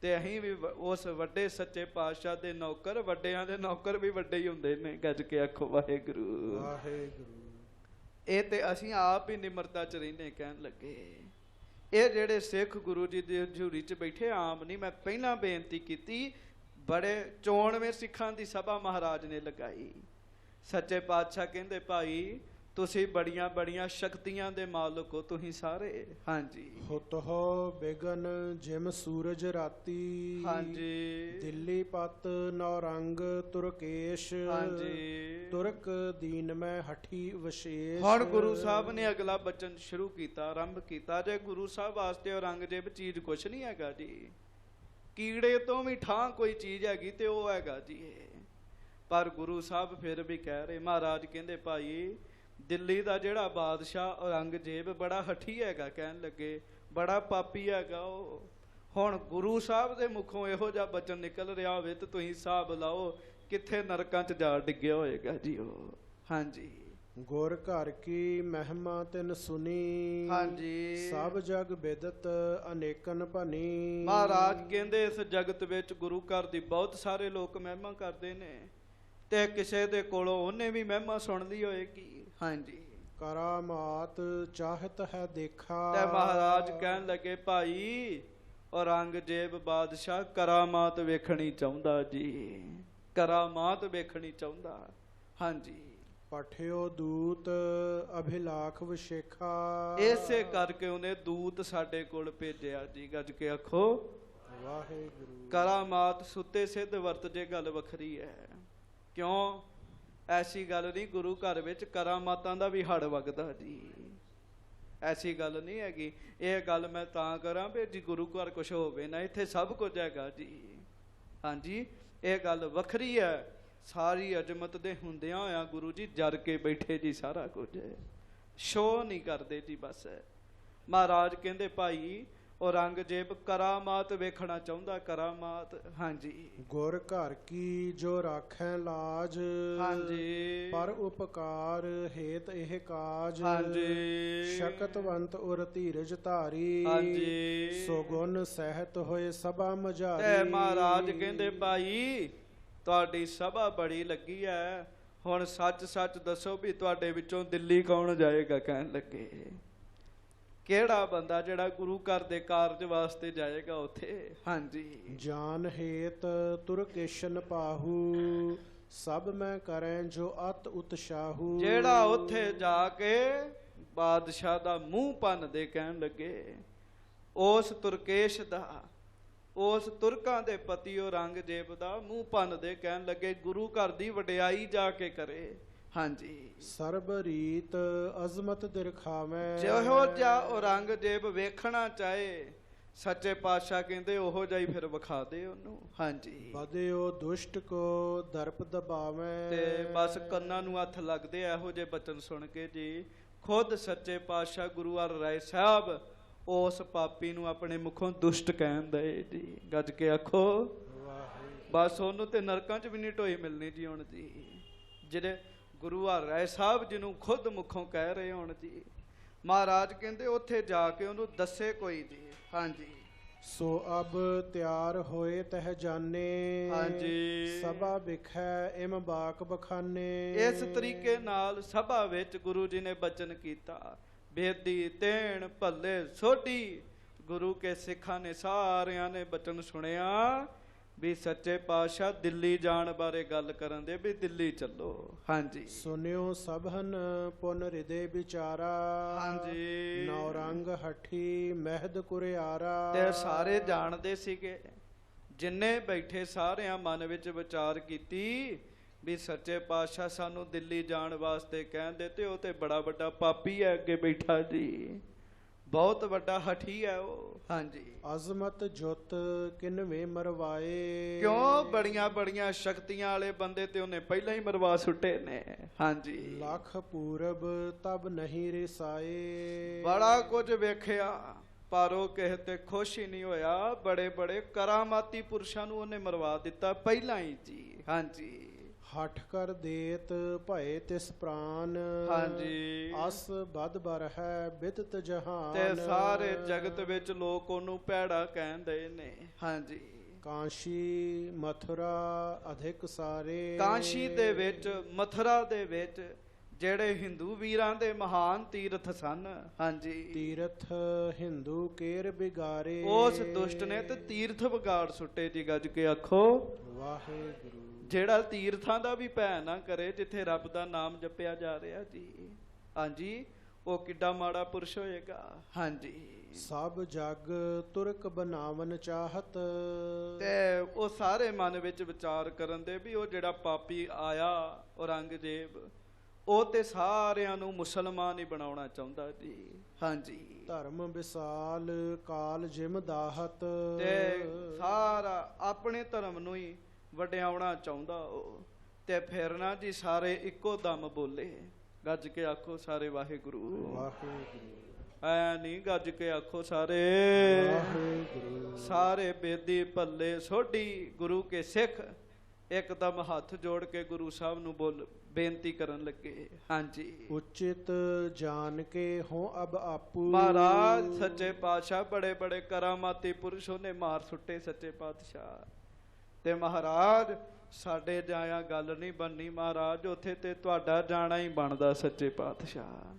ਤੇ ਅਸੀਂ ਵੀ ਉਸ ਵੱਡੇ ਸੱਚੇ ਪਾਤਸ਼ਾਹ ਦੇ ਨੌਕਰ। ਵੱਡਿਆਂ ਦੇ ਨੌਕਰ ਵੀ ਵੱਡੇ ਹੀ ਹੁੰਦੇ ਨੇ। ਗੱਜ ਕੇ ਆਖੋ ਵਾਹਿਗੁਰੂ। ਵਾਹਿਗੁਰੂ ਇਹ ਤੇ ਅਸੀਂ ਆਪ ਹੀ ਨਿਮਰਤਾ ਚ ਰਹਿੰਦੇ। ਕਹਿਣ ਲੱਗੇ ਇਹ ਜਿਹੜੇ ਸਿੱਖ ਗੁਰੂ ਜੀ ਦੀ ਹਜ਼ੂਰੀ ਚ ਬੈਠੇ ਆਮ ਨਹੀਂ। ਮੈਂ ਪਹਿਲਾਂ ਬੇਨਤੀ ਕੀਤੀ ਬੜੇ ਚੋਣਵੇਂ ਸਿੱਖਾਂ ਦੀ ਸਭਾ ਮਹਾਰਾਜ ਨੇ ਲਗਾਈ। ਸੱਚੇ ਪਾਤਸ਼ਾਹ ਕਹਿੰਦੇ ਭਾਈ ਤੁਸੀਂ ਬੜੀਆਂ ਬੜੀਆਂ ਸ਼ਕਤੀਆਂ ਦੇ ਮਾਲਕ ਹੋ ਤੁਸੀਂ ਸਾਰੇ। ਹਾਂਜੀ ਹੁਤ ਹੋ ਬਿਗਨ ਜਿਮ ਸੂਰਜ ਰਾਤੀ। ਹਾਂਜੀ ਦਿੱਲੀ ਪਤ ਨੌਰੰਗ ਤੁਰਕੇਸ਼। ਹਾਂਜੀ ਤੁਰਕ ਦੀਨ ਮੈਂ ਹਠੀ ਵਿਸ਼ੇਸ਼। ਹੁਣ ਗੁਰੂ ਸਾਹਿਬ ਨੇ ਅਗਲਾ ਬਚਨ ਸ਼ੁਰੂ ਕੀਤਾ, ਆਰੰਭ ਕੀਤਾ। ਜੇ ਗੁਰੂ ਸਾਹਿਬ ਵਾਸਤੇ ਔਰੰਗਜ਼ੇਬ ਚੀਜ਼ ਕੁਛ ਨਹੀਂ ਹੈਗਾ ਜੀ। ਕੀੜੇ ਤੋਂ ਵੀ ਠਾਂ ਕੋਈ ਚੀਜ਼ ਹੈਗੀ ਤੇ ਉਹ ਹੈਗਾ ਜੀ ਇਹ। ਪਰ ਗੁਰੂ ਸਾਹਿਬ ਫਿਰ ਵੀ ਕਹਿ ਰਹੇ। ਮਹਾਰਾਜ ਕਹਿੰਦੇ ਭਾਈ ਦਿੱਲੀ ਦਾ ਜਿਹੜਾ ਬਾਦਸ਼ਾਹ ਔਰੰਗਜ਼ੇਬ ਬੜਾ ਹਠੀ ਹੈਗਾ। ਕਹਿਣ ਲੱਗੇ ਬੜਾ ਪਾਪੀ ਹੈਗਾ ਉਹ। ਹੁਣ ਗੁਰੂ ਸਾਹਿਬ ਦੇ ਮੁਖੋਂ ਇਹੋ ਜਿਹਾ ਬਚਨ ਨਿਕਲ ਰਿਹਾ ਹੋਵੇ ਤੇ ਤੁਸੀਂ ਹਿਸਾਬ ਲਾਓ ਕਿੱਥੇ ਨਰਕਾਂ 'ਚ ਜਾ ਡਿੱਗਿਆ ਹੋਏਗਾ ਜੀ ਉਹ। ਹਾਂਜੀ ਗੁਰ ਘਰ ਕੀ ਮਹਿਮਾ ਤਿਨ ਸੁਨੀ, ਹਾਂਜੀ। ਸਭ ਜਗ ਬਿਦਤ ਅਨੇਕਨ ਭਨੀ। ਮਹਾਰਾਜ ਕਹਿੰਦੇ ਇਸ ਜਗਤ ਵਿੱਚ ਗੁਰੂ ਘਰ ਦੀ ਬਹੁਤ ਸਾਰੇ ਲੋਕ ਮਹਿਮਾ ਕਰਦੇ ਨੇ, ਤੇ ਕਿਸੇ ਦੇ ਕੋਲੋਂ ਉਹਨੇ ਵੀ ਮਹਿਮਾ ਸੁਣਦੀ ਹੋਏਗੀ। ਹਾਂਜੀ। ਕਰਾਮਾਤ ਚਾਹਤ ਹੈ ਦੇਖਾ। ਤੇ ਮਹਾਰਾਜ ਕਹਿਣ ਲੱਗੇ, ਭਾਈ ਔਰੰਗਜ਼ੇਬ ਬਾਦਸ਼ਾਹ ਕਰਾਮਾਤ ਵੇਖਣੀ ਚਾਹੁੰਦਾ ਜੀ, ਕਰਾਮਾਤ ਵੇਖਣੀ ਚਾਹੁੰਦਾ। ਹਾਂਜੀ। ਪਠਿਓ ਦੂਤ ਅਭਿਲਾਖ ਵਿਸ਼ੇਖਾ। ਇਸੇ ਕਰਕੇ ਉਹਨੇ ਦੂਤ ਸਾਡੇ ਕੋਲ ਭੇਜਿਆ ਜੀ। ਗੱਜ ਕੇ ਆਖੋ ਵਾਹਿਗੁਰੂ। ਕਰਾਮਾਤ ਸੁੱਤੇ ਸਿੱਧ ਵਰਤ ਜੇ ਗੱਲ ਵੱਖਰੀ ਹੈ। ਕਿਉਂ? ਐਸੀ ਗੱਲ ਨਹੀਂ, ਗੁਰੂ ਘਰ ਵਿੱਚ ਕਰਾਮਾਤਾਂ ਦਾ ਵੀ ਹੜ ਵਗਦਾ ਜੀ, ਐਸੀ ਗੱਲ ਨਹੀਂ ਹੈਗੀ। ਇਹ ਗੱਲ ਮੈਂ ਤਾਂ ਕਰਾਂ ਵੀ ਜੀ ਗੁਰੂ ਘਰ ਕੁਛ ਹੋਵੇ ਨਾ, ਇੱਥੇ ਸਭ ਕੁਝ ਹੈਗਾ ਜੀ। ਹਾਂਜੀ, ਇਹ ਗੱਲ ਵੱਖਰੀ ਹੈ। ਸਾਰੀ ਅਜ਼ਮਤ ਦੇ ਹੁੰਦਿਆਂ ਹੋਇਆਂ ਗੁਰੂ ਜੀ ਜਰ ਕੇ ਬੈਠੇ ਜੀ, ਸਾਰਾ ਕੁਝ ਸ਼ੋਅ ਨਹੀਂ ਕਰਦੇ ਜੀ। ਬਸ ਮਹਾਰਾਜ ਕਹਿੰਦੇ, ਭਾਈ ਔਰੰਗਜ਼ੇਬ ਕਰਾਮਾਤ ਵੇਖਣਾ ਚਾਹੁੰਦਾ, ਕਰਾਮਾਤ। ਹਾਂਜੀ। ਗੁਰ ਘਰ ਕੀ ਜੋ ਰਾਖੈ ਲਾਜ। ਹਾਂਜੀ। ਪਰ ਉਪਕਾਰ ਹੇਤ ਇਹ ਕਾਜ। ਹਾਂਜੀ। ਸ਼ਕਤਵੰਤ ਉਰ ਧੀਰਜ ਧਾਰੀ। ਹਾਂਜੀ। ਸੋ ਗੁਣ ਸਹਿਤ ਹੋਏ ਸਭਾ ਮਝਾਰੀ। ਤੇ ਮਹਾਰਾਜ ਕਹਿੰਦੇ, ਭਾਈ ਤੁਹਾਡੀ ਸਭਾ ਬੜੀ ਲੱਗੀ ਹੈ, ਹੁਣ ਸੱਚ ਸੱਚ ਦੱਸੋ ਵੀ ਤੁਹਾਡੇ ਵਿੱਚੋਂ ਦਿੱਲੀ ਕੌਣ ਜਾਏਗਾ? ਕਹਿਣ ਲੱਗੇ, ਕਿਹੜਾ ਬੰਦਾ ਜਿਹੜਾ ਗੁਰੂ ਘਰ ਦੇ ਕਾਰਜ ਵਾਸਤੇ ਜਾਏਗਾ ਉੱਥੇ? ਹਾਂਜੀ। ਜਾਨ ਹੇਤ ਤੁਰਕੇਸ਼ਨ ਪਾਹੂ। ਸਭ ਮੈਂ ਕਰੈ ਜੋ ਅਤ ਉਤਸ਼ਾਹੂ। ਜਿਹੜਾ ਉੱਥੇ ਜਾ ਕੇ ਬਾਦਸ਼ਾਹ ਦਾ ਮੂੰਹ ਭੰਨ ਦੇ, ਕਹਿਣ ਲੱਗੇ ਉਸ ਤੁਰਕੇਸ਼ ਦਾ, ਉਸ ਤੁਰਕਾਂ ਦੇ ਪਤੀ ਔਰੰਗਜ਼ੇਬ ਦਾ ਮੂੰਹ ਭੰਨ ਦੇ, ਕਹਿਣ ਲੱਗੇ ਗੁਰੂ ਘਰ ਦੀ ਵਡਿਆਈ ਜਾ ਕੇ ਕਰੇ। ਹਾਂਜੀ। ਸਰਬ ਰੀਤ ਅਜ਼ਮਤ ਦਿਰਖਾਵੈ। ਜਿਹੋ ਜਿਹਾ ਔਰੰਗਜ਼ੇਬ ਵੇਖਣਾ ਚਾਹੇ, ਸੱਚੇ ਪਾਤਸ਼ਾਹ ਕਹਿੰਦੇ ਉਹੋ ਜਿਹਾ ਹੀ ਫਿਰ ਵਿਖਾ ਦੇ ਉਹਨੂੰ। ਹਾਂਜੀ। ਬਦਿਓ ਦੁਸ਼ਟ ਕੋ ਦਰਪ ਦਬਾਵੈ। ਤੇ ਬਸ ਕੰਨਾਂ ਨੂੰ ਹੱਥ ਲੱਗਦੇ ਇਹੋ ਜਿਹੇ ਬਚਨ ਸੁਣ ਕੇ ਜੀ। ਖੁਦ ਸੱਚੇ ਪਾਤਸ਼ਾਹ ਗੁਰੂ ਹਰਿ ਰਾਏ ਸਾਹਿਬ ਉਸ ਪਾਪੀ ਨੂੰ ਆਪਣੇ ਮੁਖੋਂ ਦੁਸ਼ਟ ਕਹਿਣ ਦੇ ਜੀ। ਗੱਜ ਕੇ ਆਖੋ ਬਸ ਉਹਨੂੰ ਤੇ ਨਰਕਾਂ 'ਚ ਵੀ ਨਹੀਂ ਢੋਈ ਮਿਲਣੀ ਜੀ ਹੁਣ ਜੀ, ਜਿਹੜੇ ਗੁਰੂ ਹਰਿ ਰਾਏ ਸਾਹਿਬ ਜਿਹਨੂੰ ਖੁਦ ਮੁਖੋਂ ਕਹਿ ਰਹੇ ਹੁਣ ਜੀ। ਮਹਾਰਾਜ ਕਹਿੰਦੇ ਉੱਥੇ ਜਾ ਕੇ ਉਹਨੂੰ ਦੱਸੇ ਕੋਈ ਜੀ। ਹਾਂਜੀ। ਸੋ ਅਬ ਤਿਆਰ ਹੋਏ ਤਹ ਜਾਣੇ। ਹਾਂਜੀ। ਸਭਾ ਵਿਖੈ ਇਮ ਬਾਕ ਬਖਾਨੇ। ਇਸ ਤਰੀਕੇ ਨਾਲ ਸਭਾ ਵਿੱਚ ਗੁਰੂ ਜੀ ਨੇ ਬਚਨ ਕੀਤਾ। ਬੇਦੀ ਤੇਣ ਭੱਲੇ ਸੋਢੀ, ਗੁਰੂ ਕੇ ਸਿੱਖਾਂ ਨੇ ਸਾਰਿਆਂ ਨੇ ਬਚਨ ਸੁਣਿਆ ਵੀ ਸੱਚੇ ਪਾਤਸ਼ਾਹ ਦਿੱਲੀ ਜਾਣ ਬਾਰੇ ਗੱਲ ਕਰਨ ਦੇ, ਵੀ ਦਿੱਲੀ ਚੱਲੋ। ਹਾਂਜੀ। ਸੁਨਿਓ ਸਭਨ ਪੁਨ ਹਿਰਦੇ ਵਿਚਾਰਾ। ਹਾਂਜੀ। ਨੌ ਰੰਗ ਹਠੀ ਮਹਿਦ ਕੁਰਿਆਰਾ। ਤੇ ਸਾਰੇ ਜਾਣਦੇ ਸੀਗੇ, ਜਿੰਨੇ ਬੈਠੇ ਸਾਰਿਆਂ ਮਨ ਵਿੱਚ ਵਿਚਾਰ ਕੀਤੀ ਵੀ ਸੱਚੇ ਪਾਤਸ਼ਾਹ ਸਾਨੂੰ ਦਿੱਲੀ ਜਾਣ ਵਾਸਤੇ ਕਹਿੰਦੇ, ਤੇ ਉਹ ਤੇ ਬੜਾ ਵੱਡਾ ਪਾਪੀ ਹੈ ਅੱਗੇ ਬੈਠਾ ਜੀ, ਬਹੁਤ ਵੱਡਾ ਹਠੀ ਹੈ ਉਹ। ਹਾਂਜੀ। ਅਜ਼ਮਤ ਜੁਤ ਕਿਨਵੇਂ ਮਰਵਾਏ। ਕਿਉਂ? ਬੜੀਆਂ ਬੜੀਆਂ ਸ਼ਕਤੀਆਂ ਵਾਲੇ ਬੰਦੇ ਤੇ ਉਹਨੇ ਪਹਿਲਾਂ ਹੀ ਮਰਵਾ ਸੁੱਟੇ ਨੇ। ਹਾਂਜੀ। ਲੱਖ ਪੂਰਬ ਤਬ ਨਹੀਂ ਰਿਸਾਏ। ਬੜਾ ਕੁਝ ਵੇਖਿਆ ਪਰ ਉਹ ਕਿਸੇ ਤੇ ਖੁਸ਼ ਹੀ ਨਹੀਂ ਹੋਇਆ। ਬੜੇ ਬੜੇ ਕਰਾਮਾਤੀ ਪੁਰਸ਼ਾਂ ਨੂੰ ਉਹਨੇ ਮਰਵਾ ਦਿੱਤਾ ਪਹਿਲਾਂ ਹੀ ਜੀ। ਹਾਂਜੀ। ਹਠ ਕਰ ਦੇਤ ਭਏ ਤਿਸ ਪ੍ਰਾਨ। ਹਾਂਜੀ। ਅਸ ਬਦ ਬਰ ਹੈ ਬਿਦਤ ਜਹਾਨ। ਤੇ ਸਾਰੇ ਜਗਤ ਵਿੱਚ ਲੋਕ ਉਹਨੂੰ ਭੈੜਾ ਕਹਿੰਦੇ ਨੇ। ਹਾਂਜੀ। ਕਾਂਸ਼ੀ ਮਥੁਰਾ ਅਧਿਕ ਸਾਰੇ। ਕਾਂਸ਼ੀ ਦੇ ਵਿੱਚ, ਮਥੁਰਾ ਦੇ ਵਿੱਚ ਜਿਹੜੇ ਹਿੰਦੂ ਵੀਰਾਂ ਦੇ ਮਹਾਨ ਤੀਰਥ ਸਨ। ਹਾਂਜੀ। ਤੀਰਥ ਹਿੰਦੂ ਕੇਰ ਬਿਗਾਰੇ। ਉਸ ਦੁਸ਼ਟ ਨੇ ਤੇ ਤੀਰਥ ਵਿਗਾੜ ਸੁੱਟੇ ਜੀ। ਗੱਜ ਕੇ ਆਖੋ ਵਾਹਿਗੁਰੂ। ਜਿਹੜਾ ਤੀਰਥਾਂ ਦਾ ਵੀ ਭੈ ਨਾ ਕਰੇ, ਜਿੱਥੇ ਰੱਬ ਦਾ ਨਾਮ ਜਪਿਆ ਜਾ ਰਿਹਾ ਜੀ। ਹਾਂਜੀ। ਉਹ ਕਿੱਡਾ ਮਾੜਾ ਪੁਰਸ਼ ਹੋਏਗਾ। ਹਾਂਜੀ। ਸਭ ਜਗ ਤੁਰਕ ਬਨਾਵਨ ਚਾਹਤ। ਤੇ ਉਹ ਸਾਰੇ ਮਨ ਵਿੱਚ ਵਿਚਾਰ ਕਰਨ ਦੇ ਵੀ ਉਹ ਜਿਹੜਾ ਪਾਪੀ ਆਇਆ ਔਰੰਗਜ਼ੇਬ, ਉਹ ਤੇ ਸਾਰਿਆਂ ਨੂੰ ਮੁਸਲਮਾਨ ਹੀ ਬਣਾਉਣਾ ਚਾਹੁੰਦਾ ਜੀ। ਹਾਂਜੀ। ਧਰਮ ਵਿਸਾਲ ਕਾਲ ਜਿਮ ਦਾਹਤ। ਤੇ ਸਾਰਾ ਆਪਣੇ ਧਰਮ ਨੂੰ ਹੀ ਵਡਿਆਉਣਾ ਚਾਹੁੰਦਾ ਉਹ। ਤੇ ਫਿਰ ਨਾ ਜੀ ਸਾਰੇ ਇੱਕੋ ਦਮ ਬੋਲੇ, ਗੱਜ ਕੇ ਆਖੋ ਸਾਰੇ ਵਾਹਿਗੁਰੂ। ਵਾਹਿਗੁਰੂ। ਐ ਨਹੀਂ ਗੱਜ ਕੇ ਆਖੋ ਸਾਰੇ ਵਾਹਿਗੁਰੂ। ਸਾਰੇ ਬੇਦੀ ਭੱਲੇ ਸੋਢੀ ਗੁਰੂ ਕੇ ਸਿੱਖ ਇੱਕਦਮ ਹੱਥ ਜੋੜ ਕੇ ਗੁਰੂ ਸਾਹਿਬ ਨੂੰ ਬੇਨਤੀ ਕਰਨ ਲੱਗੇ। ਹਾਂਜੀ, ਉਚਿਤ ਜਾਣ ਕੇ ਹੋ ਅਬ ਆਪੂ। ਮਹਾਰਾਜ ਸੱਚੇ ਪਾਤਸ਼ਾਹ ਬੜੇ ਬੜੇ ਕਰਾਮਾਤੀ ਪੁਰਸ਼ ਉਹਨੇ ਮਾਰ ਸੁੱਟੇ ਸੱਚੇ ਪਾਤਸ਼ਾਹ, ਤੇ ਮਹਾਰਾਜ ਸਾਡੇ ਜਾਇਆ ਗੱਲ ਨਹੀਂ ਬਣਨੀ ਮਹਾਰਾਜ, ਉੱਥੇ ਤੇ ਤੁਹਾਡਾ ਜਾਣਾ ਹੀ ਬਣਦਾ ਸੱਚੇ ਪਾਤਸ਼ਾਹ।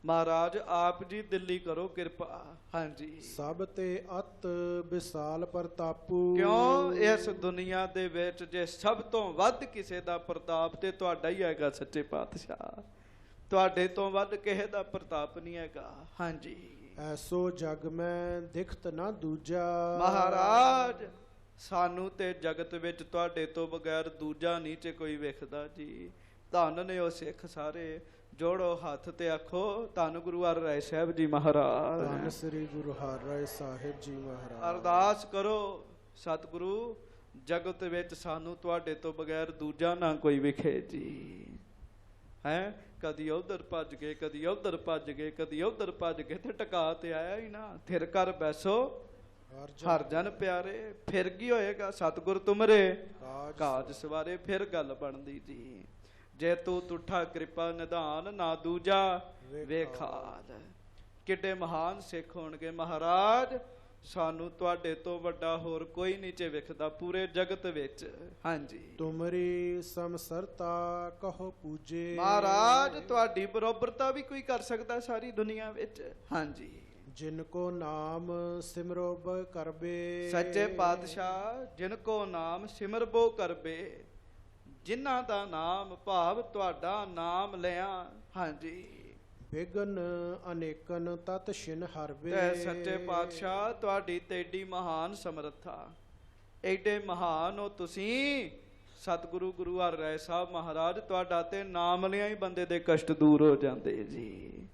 ਮਹਾਰਾਜ ਆਪ ਜੀ ਦਿੱਲੀ ਕਰੋ ਕਿਰਪਾ। ਹਾਂਜੀ, ਸਭ ਤੇ ਅਤ ਵਿਸਾਲ ਪ੍ਰਤਾਪੂ। ਕਿਉਂ ਇਸ ਦੁਨੀਆ ਦੇ ਵਿੱਚ ਜੇ ਸਭ ਤੋਂ ਵੱਧ ਕਿਸੇ ਦਾ ਪ੍ਰਤਾਪ ਤੇ ਤੁਹਾਡਾ ਹੀ ਹੈਗਾ ਸੱਚੇ ਪਾਤਸ਼ਾਹ, ਤੁਹਾਡੇ ਤੋਂ ਵੱਧ ਕਿਸੇ ਦਾ ਪ੍ਰਤਾਪ ਨਹੀਂ ਹੈਗਾ। ਹਾਂਜੀ, ਐਸੋ ਜਗ ਮੈਂ ਦਿਖਤ ਨਾ ਦੂਜਾ। ਮਹਾਰਾਜ ਸਾਨੂੰ ਤੇ ਜਗਤ ਵਿੱਚ ਤੁਹਾਡੇ ਤੋਂ ਬਗੈਰ ਦੂਜਾ ਨਹੀਂ ਚ ਕੋਈ ਵੇਖਦਾ ਜੀ। ਧੰਨ ਨੇ ਉਹ ਸਿੱਖ ਸਾਰੇ, ਜੋੜੋ ਹੱਥ ਤੇ ਆਖੋ ਧੰਨ ਗੁਰੂ ਹਰਿਰਾਏ ਸਾਹਿਬ ਜੀ ਮਹਾਰਾਜ। ਧੰਨ ਸ੍ਰੀ ਗੁਰੂ ਹਰਿਰਾਏ ਸਾਹਿਬ ਜੀ ਮਹਾਰਾਜ। ਅਰਦਾਸ ਕਰੋ ਸਤਿਗੁਰੂ ਜਗਤ ਵਿੱਚ ਸਾਨੂੰ ਤੁਹਾਡੇ ਤੋਂ ਬਗੈਰ ਦੂਜਾ ਨਾ ਕੋਈ ਵਿਖੇ ਜੀ। ਹੈ ਕਦੀ ਉਧਰ ਭੱਜ ਗਏ, ਕਦੀ ਉਧਰ ਭੱਜ ਗਏ, ਕਦੀ ਉਧਰ ਭੱਜ ਗਏ, ਤੇ ਟਿਕਾ ਤੇ ਆਇਆ ਹੀ ਨਾ। ਥਿਰ ਕਰ ਬੈਸੋ ਹਰ ਜਨ ਪਿਆਰੇ, ਫਿਰ ਕੀ ਹੋਏਗਾ ਸਤਿਗੁਰ ਤੁਮਰੇ ਕਾਜ ਸਵਾਰੇ, ਫਿਰ ਗੱਲ ਬਣਦੀ ਜੀ। ਜੇ ਤੂੰ ਤੁਠਾ ਕਿਰਪਾ ਨਿਧਾਨ ਨਾ ਦੂਜਾ ਵੇਖਾਦ। ਕਿੱਡੇ ਮਹਾਨ ਸਿੱਖ ਹੋਣਗੇ ਮਹਾਰਾਜ, ਸਾਨੂੰ ਤੁਹਾਡੇ ਤੋਂ ਵੱਡਾ ਹੋਰ ਕੋਈ ਨਹੀਂ ਚ ਵਿਖਦਾ ਪੂਰੇ ਜਗਤ ਵਿੱਚ। ਹਾਂਜੀ, ਤੁਮਰੀ ਸਮਸਰਤਾ ਕਹੋ ਪੂਜੇ। ਮਹਾਰਾਜ ਤੁਹਾਡੀ ਬਰੋਬਰਤਾ ਵੀ ਕੋਈ ਕਰ ਸਕਦਾ ਸਾਰੀ ਦੁਨੀਆ ਵਿੱਚ। ਹਾਂਜੀ, ਜਿਨ ਕੋ ਨਾਮ ਸਿਮਰੋਬ ਕਰਬੇ। ਸੱਚੇ ਪਾਤਸ਼ਾਹ ਜਿਨ ਕੋ ਨਾਮ ਸਿਮਰਬੋ ਕਰਬੇ, ਜਿਨ੍ਹਾਂ ਦਾ ਨਾਮ ਭਾਵ ਤੁਹਾਡਾ ਨਾਮ ਲਿਆ। ਹਾਂਜੀ, ਬਿਗਨ ਅਨੇਕਨ ਤਤ ਛਿਨ ਹਰਬੇ। ਤੇ ਸੱਚੇ ਪਾਤਸ਼ਾਹ ਤੁਹਾਡੀ ਤੇ ਏਡੀ ਮਹਾਨ ਸਮਰੱਥਾ, ਏਡੇ ਮਹਾਨ ਹੋ ਤੁਸੀਂ ਸਤਿਗੁਰੂ ਗੁਰੂ ਹਰਿਰਾਏ ਸਾਹਿਬ ਮਹਾਰਾਜ, ਤੁਹਾਡਾ ਤੇ ਨਾਮ ਲਿਆ ਹੀ ਬੰਦੇ ਦੇ ਕਸ਼ਟ ਦੂਰ ਹੋ ਜਾਂਦੇ ਜੀ।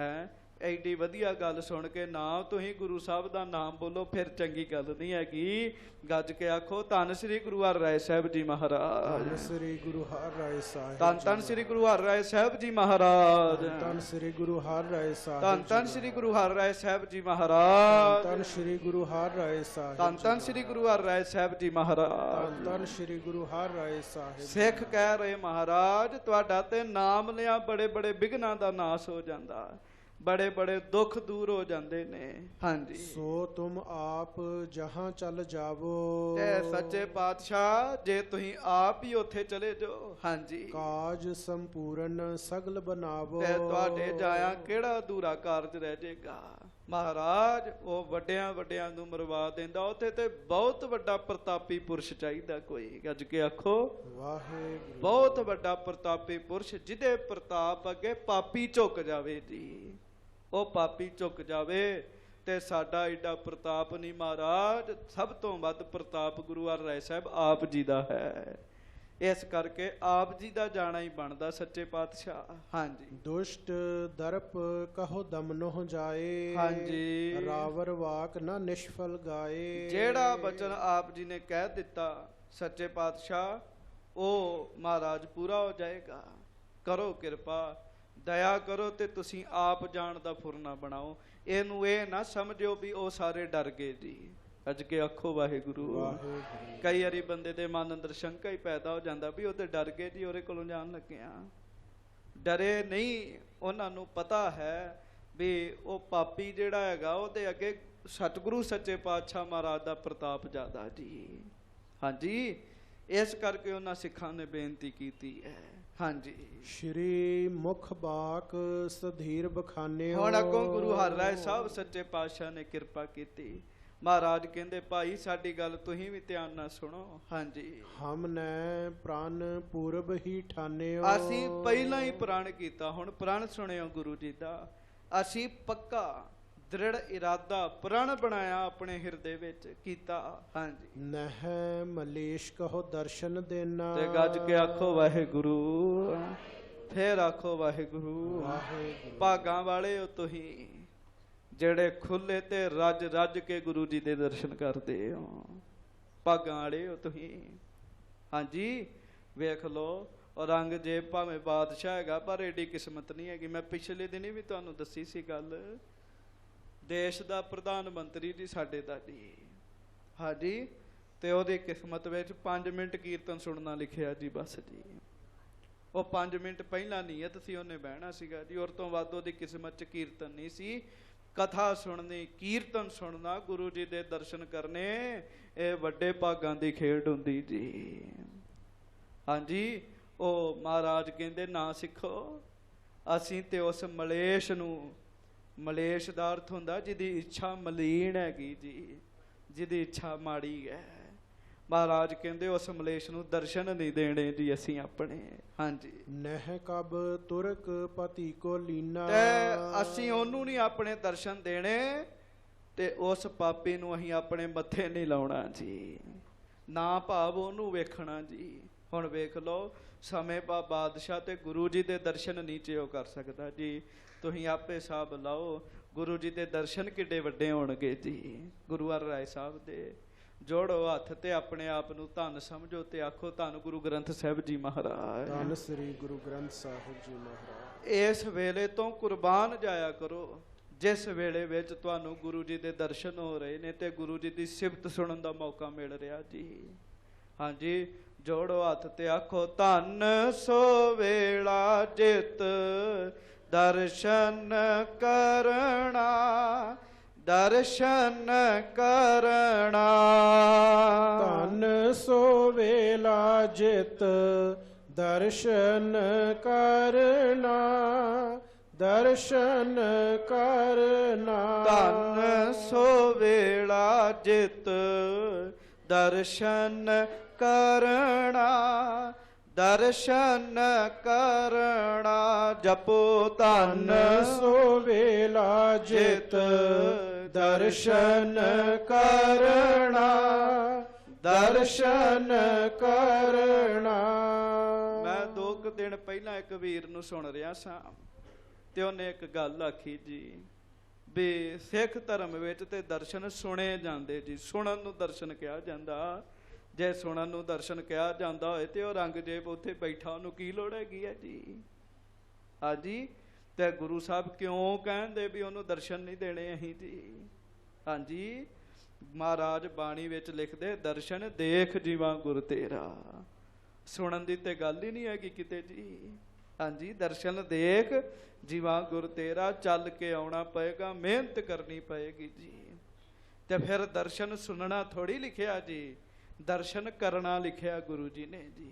ਹੈ ਐਡੀ ਵਧੀਆ ਗੱਲ ਸੁਣ ਕੇ ਨਾ ਤੁਸੀਂ ਗੁਰੂ ਸਾਹਿਬ ਦਾ ਨਾਮ ਬੋਲੋ, ਫਿਰ ਚੰਗੀ ਗੱਲ ਨਹੀਂ ਹੈਗੀ। ਗੱਜ ਕੇ ਆਖੋ ਧੰਨ ਸ੍ਰੀ ਗੁਰੂ ਹਰਿਰਾਏ ਸਾਹਿਬ ਜੀ ਮਹਾਰਾਜ। ਧੰਨ ਸ੍ਰੀ ਗੁਰੂ ਹਰਿਰਾਏ ਸਾਹਿਬ। ਧੰਨ ਧੰਨ ਸ੍ਰੀ ਗੁਰੂ ਹਰਿਰਾਏ ਸਾਹਿਬ ਜੀ ਮਹਾਰਾਜ। ਧੰਨ ਸ੍ਰੀ ਗੁਰੂ ਹਰਿਰਾਏ ਸਾਹਿਬ। ਧੰਨ ਧੰਨ ਸ੍ਰੀ ਗੁਰੂ ਹਰਿਰਾਏ ਸਾਹਿਬ ਜੀ ਮਹਾਰਾਜ। ਧੰਨ ਸ੍ਰੀ ਗੁਰੂ ਹਰਿਰਾਏ ਸਾਹਿਬ। ਧੰਨ ਧੰਨ ਸ੍ਰੀ ਗੁਰੂ ਹਰਿਰਾਏ ਸਾਹਿਬ ਜੀ ਮਹਾਰਾਜ। ਧੰਨ ਧੰਨ ਸ੍ਰੀ ਗੁਰੂ ਹਰਿਰਾਏ ਸਾਹਿਬ। ਸਿੱਖ ਕਹਿ ਰਹੇ ਮਹਾਰਾਜ ਤੁਹਾਡਾ ਤੇ ਨਾਮ ਲਿਆ ਬੜੇ ਬੜੇ ਵਿਘਨਾਂ ਦਾ ਨਾਸ ਹੋ ਜਾਂਦਾ, ਬੜੇ ਬੜੇ ਦੁੱਖ ਦੂਰ ਹੋ ਜਾਂਦੇ ਨੇ। ਹਾਂਜੀ, ਸੋ ਤੁਮ ਆਪ ਜਹਾਂ ਚੱਲ ਜਾਵੋ। ਤੇ ਸੱਚੇ ਪਾਤਸ਼ਾਹ ਜੇ ਤੁਸੀਂ ਆਪ ਹੀ ਉੱਥੇ ਚਲੇ ਜਾਓ। ਹਾਂਜੀ, ਕਾਜ ਸੰਪੂਰਨ ਸਗਲ ਬਣਾਵੋ। ਤੇ ਤੁਹਾਡੇ ਜਾਇਆ ਕਿਹੜਾ ਅਧੂਰਾ ਕਾਰਜ ਰਹਿ ਜਾਏਗਾ। ਮਹਾਰਾਜ ਉਹ ਵੱਡਿਆਂ ਵੱਡਿਆਂ ਨੂੰ ਮਰਵਾ ਦਿੰਦਾ, ਉੱਥੇ ਤੇ ਬਹੁਤ ਵੱਡਾ ਪ੍ਰਤਾਪੀ ਪੁਰਸ਼ ਚਾਹੀਦਾ ਕੋਈ। ਗੱਜ ਕੇ ਆਖੋ ਵਾਹਿਗੁਰੂ। ਬਹੁਤ ਵੱਡਾ ਪ੍ਰਤਾਪੀ ਪੁਰਸ਼, ਜਿਹਦੇ ਪ੍ਰਤਾਪ ਅੱਗੇ ਪਾਪੀ ਝੁਕ ਜਾਵੇ ਜੀ। ਉਹ ਪਾਪੀ ਝੁਕ ਜਾਵੇ ਤੇ ਸਾਡਾ ਏਡਾ ਪ੍ਰਤਾਪ ਨਹੀਂ ਮਹਾਰਾਜ। ਸਭ ਤੋਂ ਵੱਧ ਪ੍ਰਤਾਪ ਗੁਰੂ ਹਰਿਰਾਏ ਸਾਹਿਬ ਆਪ ਜੀ ਦਾ ਹੈ। ਇਸ ਕਰਕੇ ਆਪ ਜੀ ਦਾ ਜਾਣਾ ਹੀ ਬਣਦਾ ਸੱਚੇ ਪਾਤਸ਼ਾਹ। ਹਾਂਜੀ, ਦੁਸ਼ਟ ਦਰਪ ਕਹੋ ਦਮਨੋ ਜਾਏ। ਹਾਂਜੀ, ਰਾਵਰ ਵਾਕ ਨਾ ਨਿਸ਼ਫਲ ਗਾਏ। ਜਿਹੜਾ ਬਚਨ ਆਪ ਜੀ ਨੇ ਕਹਿ ਦਿੱਤਾ ਸੱਚੇ ਪਾਤਸ਼ਾਹ, ਉਹ ਮਹਾਰਾਜ ਪੂਰਾ ਹੋ ਜਾਏਗਾ। ਕਰੋ ਕਿਰਪਾ, ਦਇਆ ਕਰੋ ਤੇ ਤੁਸੀਂ ਆਪ ਜਾਣ ਦਾ ਫੁਰਨਾ ਬਣਾਓ। ਇਹਨੂੰ ਇਹ ਨਾ ਸਮਝਿਓ ਵੀ ਉਹ ਸਾਰੇ ਡਰ ਗਏ ਜੀ। ਅੱਜ ਕੇ ਆਖੋ ਵਾਹਿਗੁਰੂ। ਕਈ ਵਾਰੀ ਬੰਦੇ ਦੇ ਮਨ ਅੰਦਰ ਸ਼ੰਕਾ ਹੀ ਪੈਦਾ ਹੋ ਜਾਂਦਾ ਵੀ ਉਹ ਤੇ ਡਰ ਗਏ ਜੀ, ਉਹਦੇ ਕੋਲੋਂ ਜਾਣ ਲੱਗਿਆ। ਡਰੇ ਨਹੀਂ, ਉਹਨਾਂ ਨੂੰ ਪਤਾ ਹੈ ਵੀ ਉਹ ਪਾਪੀ ਜਿਹੜਾ ਹੈਗਾ ਉਹਦੇ ਅੱਗੇ ਸਤਿਗੁਰੂ ਸੱਚੇ ਪਾਤਸ਼ਾਹ ਮਹਾਰਾਜ ਦਾ ਪ੍ਰਤਾਪ ਜ਼ਿਆਦਾ ਜੀ। ਹਾਂਜੀ, ਇਸ ਕਰਕੇ ਉਹਨਾਂ ਸਿੱਖਾਂ ਨੇ ਬੇਨਤੀ ਕੀਤੀ ਹੈ। ਹਾਂਜੀ, ਸ਼੍ਰੀ ਮੁਖ ਬਾਕ ਸਧੀਰ ਬਖਾਨੇ। ਹੁਣ ਅੱਗੋਂ ਗੁਰੂ ਹਰਿਰਾਏ ਸਾਹਿਬ ਸੱਚੇ ਪਾਤਸ਼ਾਹ ਨੇ ਕਿਰਪਾ ਕੀਤੀ। ਮਹਾਰਾਜ ਕਹਿੰਦੇ ਭਾਈ ਸਾਡੀ ਗੱਲ ਤੁਸੀਂ ਵੀ ਧਿਆਨ ਨਾਲ ਸੁਣੋ। ਹਾਂਜੀ, ਹਮ ਨੇ ਪ੍ਰਾਨ ਪੂਰਬ ਹੀ ਠਾਨਿਓ। ਅਸੀਂ ਪਹਿਲਾਂ ਹੀ ਪ੍ਰਣ ਕੀਤਾ, ਹੁਣ ਪ੍ਰਣ ਸੁਣਿਓ ਗੁਰੂ ਜੀ ਦਾ। ਅਸੀਂ ਪੱਕਾ ਦ੍ਰਿੜ ਇਰਾਦਾ ਪ੍ਰਣ ਬਣਾਇਆ ਆਪਣੇ ਹਿਰਦੇ ਵਿੱਚ ਕੀਤਾ। ਹਾਂਜੀ, ਨਹਿ ਮਲੇਸ਼ ਕਹੋ ਦਰਸ਼ਨ ਦੇਣਾ। ਤੇ ਗੱਜ ਕੇ ਆਖੋ ਵਾਹਿਗੁਰੂ, ਫੇਰ ਆਖੋ ਵਾਹਿਗੁਰੂ। ਭਾਗਾਂ ਵਾਲੇ ਹੋ ਤੁਸੀਂ ਜਿਹੜੇ ਖੁੱਲੇ ਤੇ ਰੱਜ ਰੱਜ ਕੇ ਗੁਰੂ ਜੀ ਦੇ ਦਰਸ਼ਨ ਕਰਦੇ ਹੋ। ਭਾਗਾਂ ਵਾਲੇ ਹੋ ਤੁਸੀਂ। ਹਾਂਜੀ, ਵੇਖ ਲਓ ਔਰੰਗਜ਼ੇਬ ਭਾਵੇਂ ਬਾਦਸ਼ਾਹ ਹੈਗਾ ਪਰ ਏਡੀ ਕਿਸਮਤ ਨਹੀਂ ਹੈਗੀ। ਮੈਂ ਪਿਛਲੇ ਦਿਨ ਵੀ ਤੁਹਾਨੂੰ ਦੱਸੀ ਸੀ ਗੱਲ, ਦੇਸ਼ ਦਾ ਪ੍ਰਧਾਨ ਮੰਤਰੀ ਜੀ ਸਾਡੇ ਦਾ ਜੀ। ਹਾਂਜੀ, ਤੇ ਉਹਦੀ ਕਿਸਮਤ ਵਿੱਚ 5 ਮਿੰਟ ਕੀਰਤਨ ਸੁਣਨਾ ਲਿਖਿਆ ਜੀ, ਬਸ ਜੀ। ਉਹ 5 ਮਿੰਟ ਪਹਿਲਾਂ ਨੀਅਤ ਸੀ ਉਹਨੇ ਬਹਿਣਾ ਸੀਗਾ ਜੀ, ਔਰ ਤੋਂ ਵੱਧ ਉਹਦੀ ਕਿਸਮਤ 'ਚ ਕੀਰਤਨ ਨਹੀਂ ਸੀ। ਕਥਾ ਸੁਣਨੀ, ਕੀਰਤਨ ਸੁਣਨਾ, ਗੁਰੂ ਜੀ ਦੇ ਦਰਸ਼ਨ ਕਰਨੇ, ਇਹ ਵੱਡੇ ਭਾਗਾਂ ਦੀ ਖੇਡ ਹੁੰਦੀ ਜੀ। ਹਾਂਜੀ, ਉਹ ਮਹਾਰਾਜ ਕਹਿੰਦੇ ਨਾ ਸਿੱਖੋ, ਅਸੀਂ ਤੇ ਉਸ ਮਲੇਸ਼ ਨੂੰ, ਮਲੇਸ਼ ਦਾ ਅਰਥ ਹੁੰਦਾ ਜਿਹਦੀ ਇੱਛਾ ਮਲੀਨ ਹੈਗੀ ਜੀ, ਜਿਹਦੀ ਇੱਛਾ ਮਾੜੀ ਹੈ। ਮਹਾਰਾਜ ਕਹਿੰਦੇ ਉਸ ਮਲੇਸ਼ ਨੂੰ ਦਰਸ਼ਨ ਨਹੀਂ ਦੇਣੇ ਜੀ ਅਸੀਂ ਆਪਣੇ। ਹਾਂਜੀ, ਨਹਿ ਕਬ ਤੁਰਕ ਪਤੀ ਕੋ ਲੀਨਾ, ਤੇ ਅਸੀਂ ਉਹਨੂੰ ਨਹੀਂ ਆਪਣੇ ਦਰਸ਼ਨ ਦੇਣੇ, ਤੇ ਉਸ ਪਾਪੀ ਨੂੰ ਅਸੀਂ ਆਪਣੇ ਮੱਥੇ ਨਹੀਂ ਲਾਉਣਾ ਜੀ, ਨਾ ਭਾਵ ਉਹਨੂੰ ਵੇਖਣਾ ਜੀ। ਹੁਣ ਵੇਖ ਲਓ, ਸਮੇਂ ਪਾ ਬਾਦਸ਼ਾਹ ਤੇ ਗੁਰੂ ਜੀ ਦੇ ਦਰਸ਼ਨ ਨੀਚੇ ਉਹ ਕਰ ਸਕਦਾ ਜੀ। ਤੁਸੀਂ ਆਪੇ ਹਿਸਾਬ ਲਾਓ, ਗੁਰੂ ਜੀ ਦੇ ਦਰਸ਼ਨ ਕਿੱਡੇ ਵੱਡੇ ਹੋਣਗੇ ਜੀ। ਗੁਰੂ ਹਰ ਰਾਏ ਸਾਹਿਬ ਦੇ ਜੋੜੋ ਹੱਥ ਤੇ ਆਪਣੇ ਆਪ ਨੂੰ ਧੰਨ ਸਮਝੋ ਤੇ ਆਖੋ ਧੰਨ ਗੁਰੂ ਗ੍ਰੰਥ ਸਾਹਿਬ ਜੀ ਮਹਾਰਾਜ, ਧੰਨ ਸ੍ਰੀ ਗੁਰੂ ਗ੍ਰੰਥ ਸਾਹਿਬ ਜੀ ਮਹਾਰਾਜ। ਇਸ ਵੇਲੇ ਤੋਂ ਕੁਰਬਾਨ ਜਾਇਆ ਕਰੋ ਜਿਸ ਵੇਲੇ ਵਿੱਚ ਤੁਹਾਨੂੰ ਗੁਰੂ ਜੀ ਦੇ ਦਰਸ਼ਨ ਹੋ ਰਹੇ ਨੇ ਤੇ ਗੁਰੂ ਜੀ ਦੀ ਸਿਫਤ ਸੁਣਨ ਦਾ ਮੌਕਾ ਮਿਲ ਰਿਹਾ ਜੀ। ਹਾਂਜੀ, ਜੋੜੋ ਹੱਥ ਤੇ ਆਖੋ ਧੰਨ ਸੋ ਵੇਲਾ ਜਿਤ ਦਰਸ਼ਨ ਕਰਨਾ, ਦਰਸ਼ਨ ਕਰਨਾ। ਧੰਨ ਸੋ ਵੇਲਾ ਜਿਤ ਦਰਸ਼ਨ ਕਰਨਾ, ਦਰਸ਼ਨ ਕਰਨਾ। ਧੰਨ ਸੋ ਵੇਲਾ ਜਿਤ ਦਰਸ਼ਨ ਕਰਨਾ, ਦਰਸ਼ਨ ਕਰਨਾ। ਜਪੋ ਧੰਨ ਸੋ ਵੇਲਾ ਜਿਤ ਦਰਸ਼ਨ ਕਰਨਾ, ਦਰਸ਼ਨ ਕਰਨਾ। ਮੈਂ 2 ਦਿਨ ਪਹਿਲਾਂ ਇੱਕ ਵੀਰ ਨੂੰ ਸੁਣ ਰਿਹਾ ਸਾਂ ਤੇ ਉਹਨੇ ਇੱਕ ਗੱਲ ਆਖੀ ਜੀ, ਵੀ ਸਿੱਖ ਧਰਮ ਵਿੱਚ ਤੇ ਦਰਸ਼ਨ ਸੁਣੇ ਜਾਂਦੇ ਜੀ, ਸੁਣਨ ਨੂੰ ਦਰਸ਼ਨ ਕਿਹਾ ਜਾਂਦਾ। ਜੇ ਸੁਣਨ ਨੂੰ ਦਰਸ਼ਨ ਕਿਹਾ ਜਾਂਦਾ ਹੋਏ ਤੇ ਉਹ ਰੰਗਜੇਬ ਉੱਥੇ ਬੈਠਾ, ਉਹਨੂੰ ਕੀ ਲੋੜ ਹੈਗੀ ਹੈ ਜੀ। ਹਾਂਜੀ, ਤੇ ਗੁਰੂ ਸਾਹਿਬ ਕਿਉਂ ਕਹਿੰਦੇ ਵੀ ਉਹਨੂੰ ਦਰਸ਼ਨ ਨਹੀਂ ਦੇਣੇ ਅਸੀਂ ਜੀ। ਹਾਂਜੀ, ਮਹਾਰਾਜ ਬਾਣੀ ਵਿੱਚ ਲਿਖਦੇ ਦਰਸ਼ਨ ਦੇਖ ਜੀਵਾ ਗੁਰ ਤੇਰਾ। ਸੁਣਨ ਦੀ ਤੇ ਗੱਲ ਹੀ ਨਹੀਂ ਹੈਗੀ ਕਿਤੇ ਜੀ। ਹਾਂਜੀ, ਦਰਸ਼ਨ ਦੇਖ ਜੀਵਾ ਗੁਰ ਤੇਰਾ, ਚੱਲ ਕੇ ਆਉਣਾ ਪਏਗਾ, ਮਿਹਨਤ ਕਰਨੀ ਪਏਗੀ ਜੀ। ਤੇ ਫਿਰ ਦਰਸ਼ਨ ਸੁਣਨਾ ਥੋੜੀ ਲਿਖਿਆ ਜੀ, ਦਰਸ਼ਨ ਕਰਨਾ ਲਿਖਿਆ ਗੁਰੂ ਜੀ ਨੇ ਜੀ।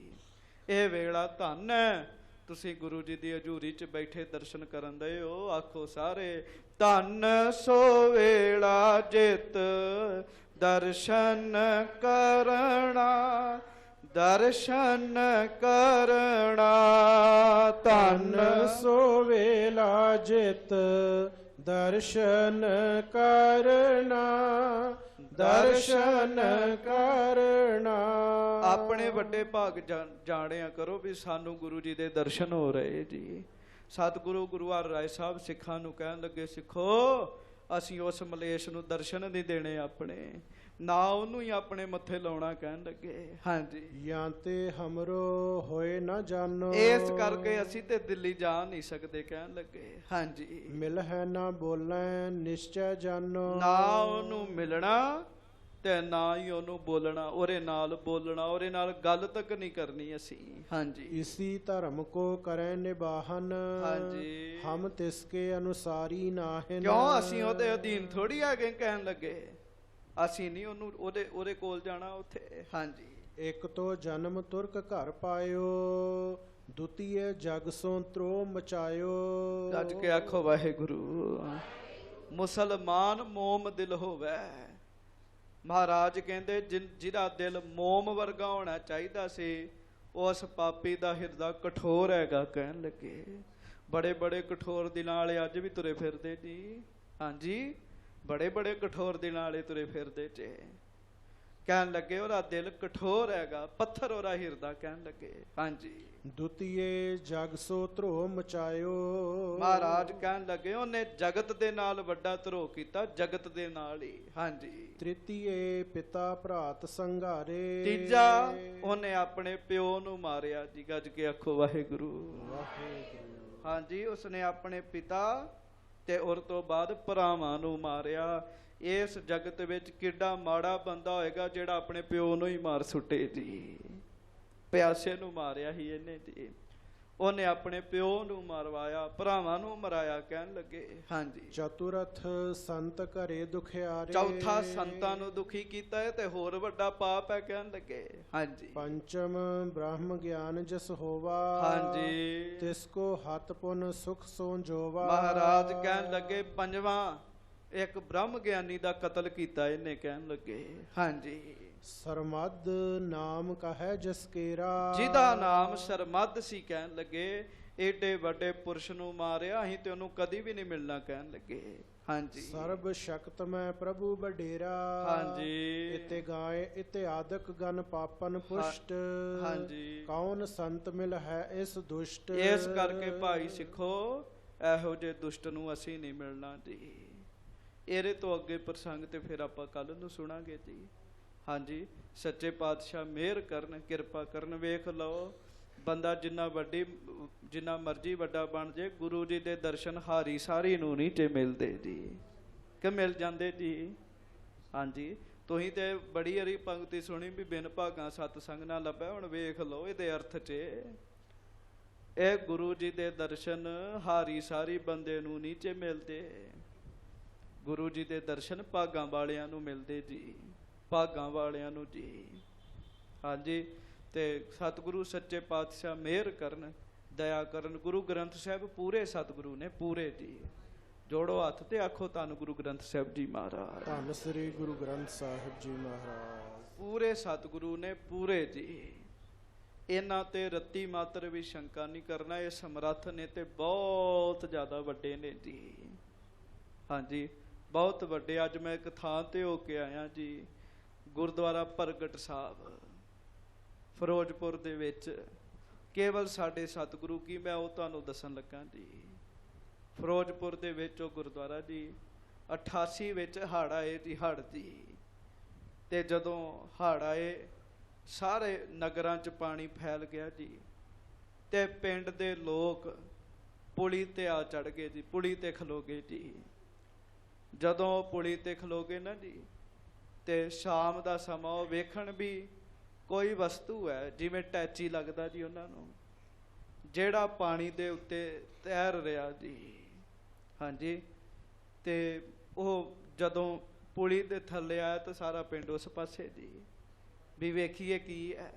ਇਹ ਵੇਲਾ ਧੰਨ ਹੈ, ਤੁਸੀਂ ਗੁਰੂ ਜੀ ਦੀ ਹਜ਼ੂਰੀ 'ਚ ਬੈਠੇ ਦਰਸ਼ਨ ਕਰਨ ਦੇ ਹੋ। ਆਖੋ ਸਾਰੇ ਧੰਨ ਸੋ ਵੇਲਾ ਜਿਤ ਦਰਸ਼ਨ ਕਰਨਾ, ਦਰਸ਼ਨ ਕਰਨਾ। ਧੰਨ ਸੋ ਵੇਲਾ ਜਿਤ ਦਰਸ਼ਨ ਕਰਨਾ, ਦਰਸ਼ਨ ਕਰਨਾ। ਆਪਣੇ ਵੱਡੇ ਭਾਗ ਜਾਣਿਆ ਕਰੋ ਵੀ ਸਾਨੂੰ ਗੁਰੂ ਜੀ ਦੇ ਦਰਸ਼ਨ ਹੋ ਰਹੇ ਜੀ। ਸਤਿਗੁਰੂ ਗੁਰੂ ਹਰ ਰਾਏ ਸਾਹਿਬ ਸਿੱਖਾਂ ਨੂੰ ਕਹਿਣ ਲੱਗੇ, ਸਿੱਖੋ ਅਸੀਂ ਉਸ ਮਲੇਸ਼ ਨੂੰ ਦਰਸ਼ਨ ਨਹੀਂ ਦੇਣੇ ਆਪਣੇ, ਨਾ ਉਹਨੂੰ ਹੀ ਆਪਣੇ ਮੱਥੇ ਲਾਉਣਾ ਕਹਿਣ ਲੱਗੇ। ਹਾਂਜੀ, ਜਾਂ ਤੇ ਹਮਰੋ ਹੋਏ ਨਾ ਜਾਨੋ, ਇਸ ਕਰਕੇ ਅਸੀਂ ਤੇ ਦਿੱਲੀ ਜਾ ਨਹੀਂ ਸਕਦੇ ਕਹਿਣ ਲੱਗੇ। ਹਾਂਜੀ, ਮਿਲ ਹੈ ਨਾ ਬੋਲੇ ਨਿਸ਼ਚੈ ਜਾਨੋ, ਨਾ ਉਹਨੂੰ ਮਿਲਣਾ ਤੇ ਨਾ ਹੀ ਉਹਨੂੰ ਬੋਲਣਾ, ਉਹਦੇ ਨਾਲ ਬੋਲਣਾ, ਉਹਦੇ ਨਾਲ ਗੱਲ ਤੱਕ ਨਹੀਂ ਕਰਨੀ ਅਸੀਂ। ਹਾਂਜੀ, ਇਸੀ ਧਰਮ ਕੋ ਕਰੈ ਨਿਬਾਹਨ, ਹਾਂਜੀ, ਹਮ ਤਿਸਕੇ ਅਨੁਸਾਰੀ ਨਾਹਿਨ। ਕਿਉਂ ਅਸੀਂ ਉਹਦੇ ਅਧੀਨ ਥੋੜੀ ਆ ਗਏ ਕਹਿਣ ਲੱਗੇ, ਅਸੀਂ ਨਹੀਂ ਉਹਨੂੰ ਉਹਦੇ ਕੋਲ ਜਾਣਾ ਉੱਥੇ। ਹਾਂਜੀ, ਇੱਕ ਤੋਂ ਜਨਮ ਤੁਰਕ ਘਰ ਪਾਇਓ, ਦੁਤੀਏ ਜਗ ਸੋ ਤਰੋ ਮਚਾਇਓ। ਗੱਜ ਕੇ ਆਖੋ ਵਾਹਿਗੁਰੂ। ਮੁਸਲਮਾਨ ਮੋਮ ਦਿਲ ਹੋਵੇ। ਮਹਾਰਾਜ ਕਹਿੰਦੇ ਜਿਹਦਾ ਦਿਲ ਮੋਮ ਵਰਗਾ ਹੋਣਾ ਚਾਹੀਦਾ ਸੀ, ਉਸ ਪਾਪੀ ਦਾ ਹਿਰਦਾ ਕਠੋਰ ਹੈਗਾ ਕਹਿਣ ਲੱਗੇ। ਬੜੇ ਬੜੇ ਕਠੋਰ ਦਿਲਾਂ ਵਾਲੇ ਅੱਜ ਵੀ ਤੁਰੇ ਫਿਰਦੇ ਜੀ। ਹਾਂਜੀ, ਬੜੇ ਬੜੇ ਕਠੋਰ ਦਿਲਾਂ ਵਾਲੇ ਤੁਰੇ ਫਿਰਦੇ ਜੇ। ਕਹਿਣ ਲੱਗੇ ਉਹਦਾ ਦਿਲ ਕਠੋਰ ਹੈਗਾ, ਪੱਥਰ ਉਹਦਾ ਹਿਰਦਾ ਕਹਿਣ ਲੱਗੇ। ਹਾਂਜੀ, ਦੁਤੀਏ ਜਗ ਸੋ ਧਰੋ ਮਚਾਇਓ। ਮਹਾਰਾਜ ਕਹਿਣ ਲੱਗੇ ਉਹਨੇ ਜਗਤ ਦੇ ਨਾਲ ਵੱਡਾ ਧਰੋ ਕੀਤਾ, ਜਗਤ ਦੇ ਨਾਲ ਹੀ। ਹਾਂਜੀ, ਤ੍ਰਿਤੀਏ ਪਿਤਾ ਭਰਾਤ ਸੰਘਾਰੇ। ਤੀਜਾ ਉਹਨੇ ਆਪਣੇ ਪਿਓ ਨੂੰ ਮਾਰਿਆ ਜੀ। ਗੱਜ ਕੇ ਆਖੋ ਵਾਹਿਗੁਰੂ। ਵਾਹਿਗੁਰੂ। ਹਾਂਜੀ, ਉਸਨੇ ਆਪਣੇ ਪਿਤਾ ਤੇ ਉਸ ਤੋਂ ਬਾਅਦ ਭਰਾਵਾਂ ਨੂੰ ਮਾਰਿਆ। ਇਸ ਜਗਤ ਵਿੱਚ ਕਿੱਡਾ ਮਾੜਾ ਬੰਦਾ ਹੋਏਗਾ ਜਿਹੜਾ ਆਪਣੇ ਪਿਓ ਨੂੰ ਹੀ ਮਾਰ ਸੁੱਟੇ ਜੀ। ਪਿਆਸੇ ਨੂੰ ਮਾਰਿਆ ਹੀ ਇਹਨੇ ਜੀ। ਉਹਨੇ ਆਪਣੇ ਪਿਓ ਨੂੰ ਮਰਵਾਇਆ, ਭਰਾਵਾਂ ਨੂੰ ਮਰਾਇਆ। ਕਹਿਣ ਲੱਗੇ ਹਾਂਜੀ। ਚਤੁਰਥ ਸੰਤ ਘਰੇ ਦੁਖਿਆਰੇ। ਚੌਥਾ ਸੰਤਾਂ ਨੂੰ ਦੁਖੀ ਕੀਤਾ ਹੈ ਤੇ ਹੋਰ ਵੱਡਾ ਪਾਪ ਹੈ। ਕਹਿਣ ਲੱਗੇ ਹਾਂਜੀ। ਪੰਚਮ ਬ੍ਰਹਮ ਗਿਆਨ ਜਿਸ ਹੋਵਾ। ਹਾਂਜੀ। ਤਿਸ ਕੋ ਹੱਥ ਪੁਨ ਸੁਖ ਸੋ ਜੋਵਾ। ਮਹਾਰਾਜ ਕਹਿਣ ਲੱਗੇ ਪੰਜਵਾਂ ਇੱਕ ਬ੍ਰਹਮ ਗਿਆਨੀ ਦਾ ਕਤਲ ਕੀਤਾ ਇਹਨੇ। ਕਹਿਣ ਲੱਗੇ ਹਾਂਜੀ। ਸਰਮਦ ਨਾਮ ਕਹੈ ਜਿਸ ਕੇਰਾ। ਜਿਹਦਾ ਨਾਮ ਸਰਮਦ ਸੀ। ਕਹਿਣ ਲੱਗੇ ਏਡੇ ਵੱਡੇ ਪੁਰਸ਼ ਨੂੰ ਮਾਰਿਆ, ਅਸੀਂ ਤੇ ਉਹਨੂੰ ਕਦੀ ਵੀ ਨਹੀਂ ਮਿਲਣਾ। ਕਹਿਣ ਲੱਗੇ ਹਾਂਜੀ। ਸਰਬ ਸ਼ਕਤ ਮੈਂ ਪ੍ਰਭੂ ਬਡੇਰਾ। ਹਾਂਜੀ। ਇਤੇ ਗਾਏ ਇਤੇ ਆਦਿਕ ਗਨ ਪਾਪਨ ਪੁਸ਼ਟ। ਹਾਂਜੀ। ਕੌਣ ਸੰਤ ਮਿਲ ਹੈ ਇਸ ਦੁਸ਼ਟ। ਇਸ ਕਰਕੇ ਭਾਈ ਸਿੱਖੋ ਇਹੋ ਜਿਹੇ ਦੁਸ਼ਟ ਨੂੰ ਅਸੀਂ ਨਹੀਂ ਮਿਲਣਾ ਜੀ। ਇਹਦੇ ਤੋਂ ਅੱਗੇ ਪ੍ਰਸੰਗ ਤੇ ਫਿਰ ਆਪਾਂ ਕੱਲ ਨੂੰ ਸੁਣਾਂਗੇ ਜੀ। ਹਾਂਜੀ। ਸੱਚੇ ਪਾਤਸ਼ਾਹ ਮਿਹਰ ਕਰਨ, ਕਿਰਪਾ ਕਰਨ। ਵੇਖ ਲਓ ਬੰਦਾ ਜਿੰਨਾ ਮਰਜੀ ਵੱਡਾ ਬਣ ਜੇ, ਗੁਰੂ ਜੀ ਦੇ ਦਰਸ਼ਨ ਹਾਰੀ ਸਾਰੀ ਨੂੰ ਨਹੀਂ ਜੇ ਮਿਲਦੇ ਜੀ, ਕਿ ਮਿਲ ਜਾਂਦੇ ਜੀ। ਹਾਂਜੀ। ਤੁਸੀਂ ਤੇ ਬੜੀ ਵਾਰੀ ਪੰਕਤੀ ਸੁਣੀ ਵੀ ਬਿਨ ਭਾਗਾਂ ਸਤਸੰਗ ਨਾ ਲੱਭੈ। ਹੁਣ ਵੇਖ ਲਓ ਇਹਦੇ ਅਰਥ 'ਚ ਇਹ ਗੁਰੂ ਜੀ ਦੇ ਦਰਸ਼ਨ ਹਾਰੀ ਸਾਰੀ ਬੰਦੇ ਨੂੰ ਨਹੀਂ ਜੇ ਮਿਲਦੇ। ਗੁਰੂ ਜੀ ਦੇ ਦਰਸ਼ਨ ਭਾਗਾਂ ਵਾਲਿਆਂ ਨੂੰ ਮਿਲਦੇ ਜੀ, ਭਾਗਾਂ ਵਾਲਿਆਂ ਨੂੰ ਜੀ। ਹਾਂਜੀ। ਤੇ ਸਤਿਗੁਰੂ ਸੱਚੇ ਪਾਤਸ਼ਾਹ ਮਿਹਰ ਕਰਨ, ਦਇਆ ਕਰਨ। ਗੁਰੂ ਗ੍ਰੰਥ ਸਾਹਿਬ ਪੂਰੇ ਸਤਿਗੁਰੂ ਨੇ, ਪੂਰੇ ਜੀ। ਜੋੜੋ ਹੱਥ ਤੇ ਆਖੋ ਧੰਨ ਗੁਰੂ ਗ੍ਰੰਥ ਸਾਹਿਬ ਜੀ ਮਹਾਰਾਜ। ਧੰਨ ਸ੍ਰੀ ਗੁਰੂ ਗ੍ਰੰਥ ਸਾਹਿਬ ਜੀ ਮਹਾਰਾਜ। ਪੂਰੇ ਸਤਿਗੁਰੂ ਨੇ, ਪੂਰੇ ਜੀ। ਇਹਨਾਂ ਤੇ ਰੱਤੀ ਮਾਤਰ ਵੀ ਸ਼ੰਕਾ ਨਹੀਂ ਕਰਨਾ। ਇਹ ਸਮਰੱਥ ਨੇ ਤੇ ਬਹੁਤ ਜ਼ਿਆਦਾ ਵੱਡੇ ਨੇ ਜੀ। ਹਾਂਜੀ। ਬਹੁਤ ਵੱਡੇ। ਅੱਜ ਮੈਂ ਇੱਕ ਥਾਂ ਤੇ ਹੋ ਕੇ ਆਇਆ ਜੀ, ਗੁਰਦੁਆਰਾ ਪ੍ਰਗਟ ਸਾਹਿਬ ਫਿਰੋਜ਼ਪੁਰ ਦੇ ਵਿੱਚ। ਕੇਵਲ ਸਾਡੇ ਸਤਿਗੁਰੂ ਕੀ, ਮੈਂ ਉਹ ਤੁਹਾਨੂੰ ਦੱਸਣ ਲੱਗਾ ਜੀ। ਫਿਰੋਜ਼ਪੁਰ ਦੇ ਵਿੱਚ ਉਹ ਗੁਰਦੁਆਰਾ ਜੀ 88 ਵਿੱਚ ਹੜ੍ਹ ਆਏ ਜੀ, ਹੜ੍ਹ ਜੀ। ਤੇ ਜਦੋਂ ਹੜ੍ਹ ਆਏ ਸਾਰੇ ਨਗਰਾਂ 'ਚ ਪਾਣੀ ਫੈਲ ਗਿਆ ਜੀ। ਤੇ ਪਿੰਡ ਦੇ ਲੋਕ ਪੁਲੀ ਤੇ ਆ ਚੜ੍ਹ ਗਏ ਜੀ, ਪੁਲੀ ਤੇ ਖਲੋ ਗਏ ਜੀ। ਜਦੋਂ ਪੁਲੀ ਤੇ ਖਲੋ ਗਏ ਨਾ ਜੀ, ਤੇ ਸ਼ਾਮ ਦਾ ਸਮਾਂ ਉਹ ਵੇਖਣ ਵੀ ਕੋਈ ਵਸਤੂ ਹੈ ਜਿਵੇਂ ਟੈਚੀ ਲੱਗਦਾ ਜੀ ਉਹਨਾਂ ਨੂੰ, ਜਿਹੜਾ ਪਾਣੀ ਦੇ ਉੱਤੇ ਤੈਰ ਰਿਹਾ ਜੀ। ਹਾਂਜੀ। ਤੇ ਉਹ ਜਦੋਂ ਪੁਲੀ ਦੇ ਥੱਲੇ ਆਇਆ ਤਾਂ ਸਾਰਾ ਪਿੰਡ ਉਸ ਪਾਸੇ ਜੀ, ਵੀ ਵੇਖੀਏ ਕੀ ਹੈ।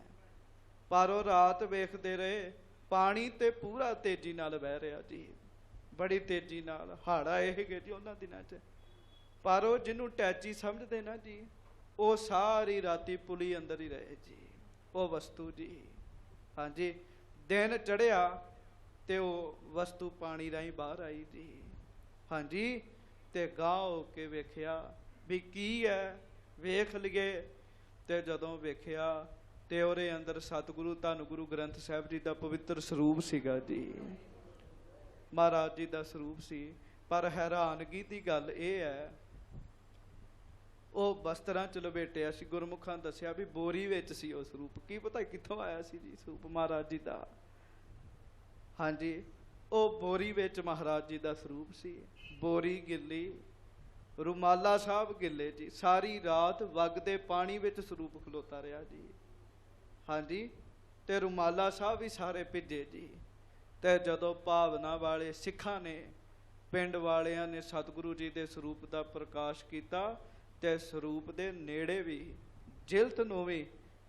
ਪਰ ਉਹ ਰਾਤ ਵੇਖਦੇ ਰਹੇ, ਪਾਣੀ ਤੇ ਪੂਰਾ ਤੇਜ਼ੀ ਨਾਲ ਵਹਿ ਰਿਹਾ ਜੀ, ਬੜੀ ਤੇਜ਼ੀ ਨਾਲ। ਹੜ੍ਹ ਆਏ ਹੈਗੇ ਜੀ ਉਹਨਾਂ ਦਿਨਾਂ 'ਚ। ਪਰ ਉਹ ਜਿਹਨੂੰ ਟੈਚੀ ਸਮਝਦੇ ਨਾ ਜੀ, ਉਹ ਸਾਰੀ ਰਾਤੀ ਪੁਲੀ ਅੰਦਰ ਹੀ ਰਹੇ ਜੀ, ਉਹ ਵਸਤੂ ਜੀ। ਹਾਂਜੀ। ਦਿਨ ਚੜ੍ਹਿਆ ਤੇ ਉਹ ਵਸਤੂ ਪਾਣੀ ਰਾਹੀਂ ਬਾਹਰ ਆਈ ਜੀ। ਹਾਂਜੀ। ਤੇ ਗਾਂਹ ਹੋ ਕੇ ਵੇਖਿਆ ਵੀ ਕੀ ਹੈ, ਵੇਖ ਲਈਏ। ਤੇ ਜਦੋਂ ਵੇਖਿਆ ਤੇ ਉਹਦੇ ਅੰਦਰ ਸਤਿਗੁਰੂ ਧੰਨ ਗੁਰੂ ਗ੍ਰੰਥ ਸਾਹਿਬ ਜੀ ਦਾ ਪਵਿੱਤਰ ਸਰੂਪ ਸੀਗਾ ਜੀ, ਮਹਾਰਾਜ ਜੀ ਦਾ ਸਰੂਪ ਸੀ। ਪਰ ਹੈਰਾਨਗੀ ਦੀ ਗੱਲ ਇਹ ਹੈ, ਉਹ ਬਸਤਰਾਂ 'ਚ ਲਪੇਟਿਆ ਸੀ। ਗੁਰਮੁਖਾਂ ਦੱਸਿਆ ਵੀ ਬੋਰੀ ਵਿੱਚ ਸੀ ਉਹ ਸਰੂਪ। ਕੀ ਪਤਾ ਕਿੱਥੋਂ ਆਇਆ ਸੀ ਜੀ ਸਰੂਪ ਮਹਾਰਾਜ ਜੀ ਦਾ। ਹਾਂਜੀ। ਉਹ ਬੋਰੀ ਵਿੱਚ ਮਹਾਰਾਜ ਜੀ ਦਾ ਸਰੂਪ ਸੀ। ਬੋਰੀ ਗਿੱਲੀ, ਰੁਮਾਲਾ ਸਾਹਿਬ ਗਿੱਲੇ ਜੀ। ਸਾਰੀ ਰਾਤ ਵਗਦੇ ਪਾਣੀ ਵਿੱਚ ਸਰੂਪ ਖਲੋਤਾ ਰਿਹਾ ਜੀ। ਹਾਂਜੀ। ਤੇ ਰੁਮਾਲਾ ਸਾਹਿਬ ਵੀ ਸਾਰੇ ਭਿੱਜੇ ਜੀ। ਤੇ ਜਦੋਂ ਭਾਵਨਾ ਵਾਲੇ ਸਿੱਖਾਂ ਨੇ, ਪਿੰਡ ਵਾਲਿਆਂ ਨੇ ਸਤਿਗੁਰੂ ਜੀ ਦੇ ਸਰੂਪ ਦਾ ਪ੍ਰਕਾਸ਼ ਕੀਤਾ, ਤੇ ਸਰੂਪ ਦੇ ਨੇੜੇ ਵੀ ਜਿਲਤ ਨੂੰ ਵੀ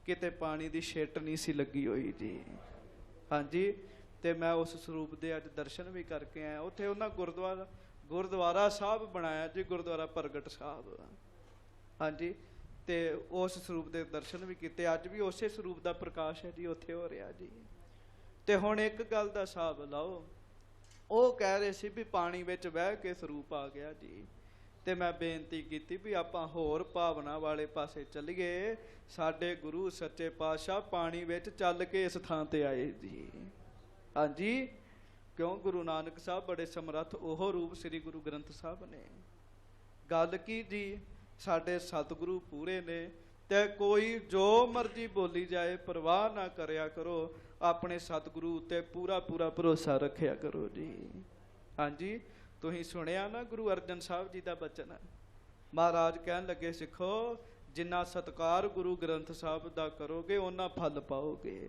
ਕਿਤੇ ਪਾਣੀ ਦੀ ਛਿੱਟ ਨਹੀਂ ਸੀ ਲੱਗੀ ਹੋਈ ਜੀ। ਹਾਂਜੀ। ਤੇ ਮੈਂ ਉਸ ਸਰੂਪ ਦੇ ਅੱਜ ਦਰਸ਼ਨ ਵੀ ਕਰਕੇ ਆਇਆ। ਉੱਥੇ ਉਹਨਾਂ ਗੁਰਦੁਆਰਾ ਸਾਹਿਬ ਬਣਾਇਆ ਜੀ, ਗੁਰਦੁਆਰਾ ਪ੍ਰਗਟ ਸਾਹਿਬ। ਹਾਂਜੀ। ਤੇ ਉਸ ਸਰੂਪ ਦੇ ਦਰਸ਼ਨ ਵੀ ਕੀਤੇ। ਅੱਜ ਵੀ ਉਸੇ ਸਰੂਪ ਦਾ ਪ੍ਰਕਾਸ਼ ਹੈ ਜੀ, ਉੱਥੇ ਹੋ ਰਿਹਾ ਜੀ। ਤੇ ਹੁਣ ਇੱਕ ਗੱਲ ਦਾ ਹਿਸਾਬ ਲਾਓ, ਉਹ ਕਹਿ ਰਹੇ ਸੀ ਵੀ ਪਾਣੀ ਵਿੱਚ ਵਹਿ ਕੇ ਸਰੂਪ ਆ ਗਿਆ ਜੀ। ਤੇ ਮੈਂ ਬੇਨਤੀ ਕੀਤੀ ਵੀ ਆਪਾਂ ਹੋਰ ਭਾਵਨਾ ਵਾਲੇ ਪਾਸੇ ਚੱਲੀਏ। ਸਾਡੇ ਗੁਰੂ ਸੱਚੇ ਪਾਤਸ਼ਾਹ ਪਾਣੀ ਵਿੱਚ ਚੱਲ ਕੇ ਇਸ ਥਾਂ ਤੇ ਆਏ ਜੀ। ਹਾਂਜੀ। ਕਿਉਂ? ਗੁਰੂ ਨਾਨਕ ਸਾਹਿਬ ਬੜੇ ਸਮਰੱਥ ਉਹ ਰੂਪ ਸ੍ਰੀ ਗੁਰੂ ਗ੍ਰੰਥ ਸਾਹਿਬ ਨੇ। ਗੱਲ ਕੀ ਜੀ, ਸਾਡੇ ਸਤਿਗੁਰੂ ਪੂਰੇ ਨੇ। ਤੇ ਕੋਈ ਜੋ ਮਰਜ਼ੀ ਬੋਲੀ ਜਾਏ, ਪਰਵਾਹ ਨਾ ਕਰਿਆ ਕਰੋ। ਆਪਣੇ ਸਤਿਗੁਰੂ ਉੱਤੇ ਪੂਰਾ ਪੂਰਾ ਭਰੋਸਾ ਰੱਖਿਆ ਕਰੋ ਜੀ। ਹਾਂਜੀ। ਤੁਸੀਂ ਸੁਣਿਆ ਨਾ ਗੁਰੂ ਅਰਜਨ ਸਾਹਿਬ ਜੀ ਦਾ ਬਚਨ, ਮਹਾਰਾਜ ਕਹਿਣ ਲੱਗੇ ਸਿੱਖੋ, ਜਿੰਨਾ ਸਤਿਕਾਰ ਗੁਰੂ ਗ੍ਰੰਥ ਸਾਹਿਬ ਦਾ ਕਰੋਗੇ ਓਨਾ ਫਲ ਪਾਓਗੇ।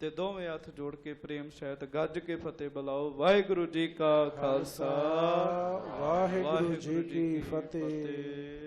ਤੇ ਦੋਵੇਂ ਹੱਥ ਜੋੜ ਕੇ ਪ੍ਰੇਮ ਸਹਿਤ ਗੱਜ ਕੇ ਫਤਿਹ ਬੁਲਾਓ। ਵਾਹਿਗੁਰੂ ਜੀ ਕਾ ਖਾਲਸਾ ਵਾਹਿਗੁਰੂ ਜੀ ਕੀ ਫਤਿਹ।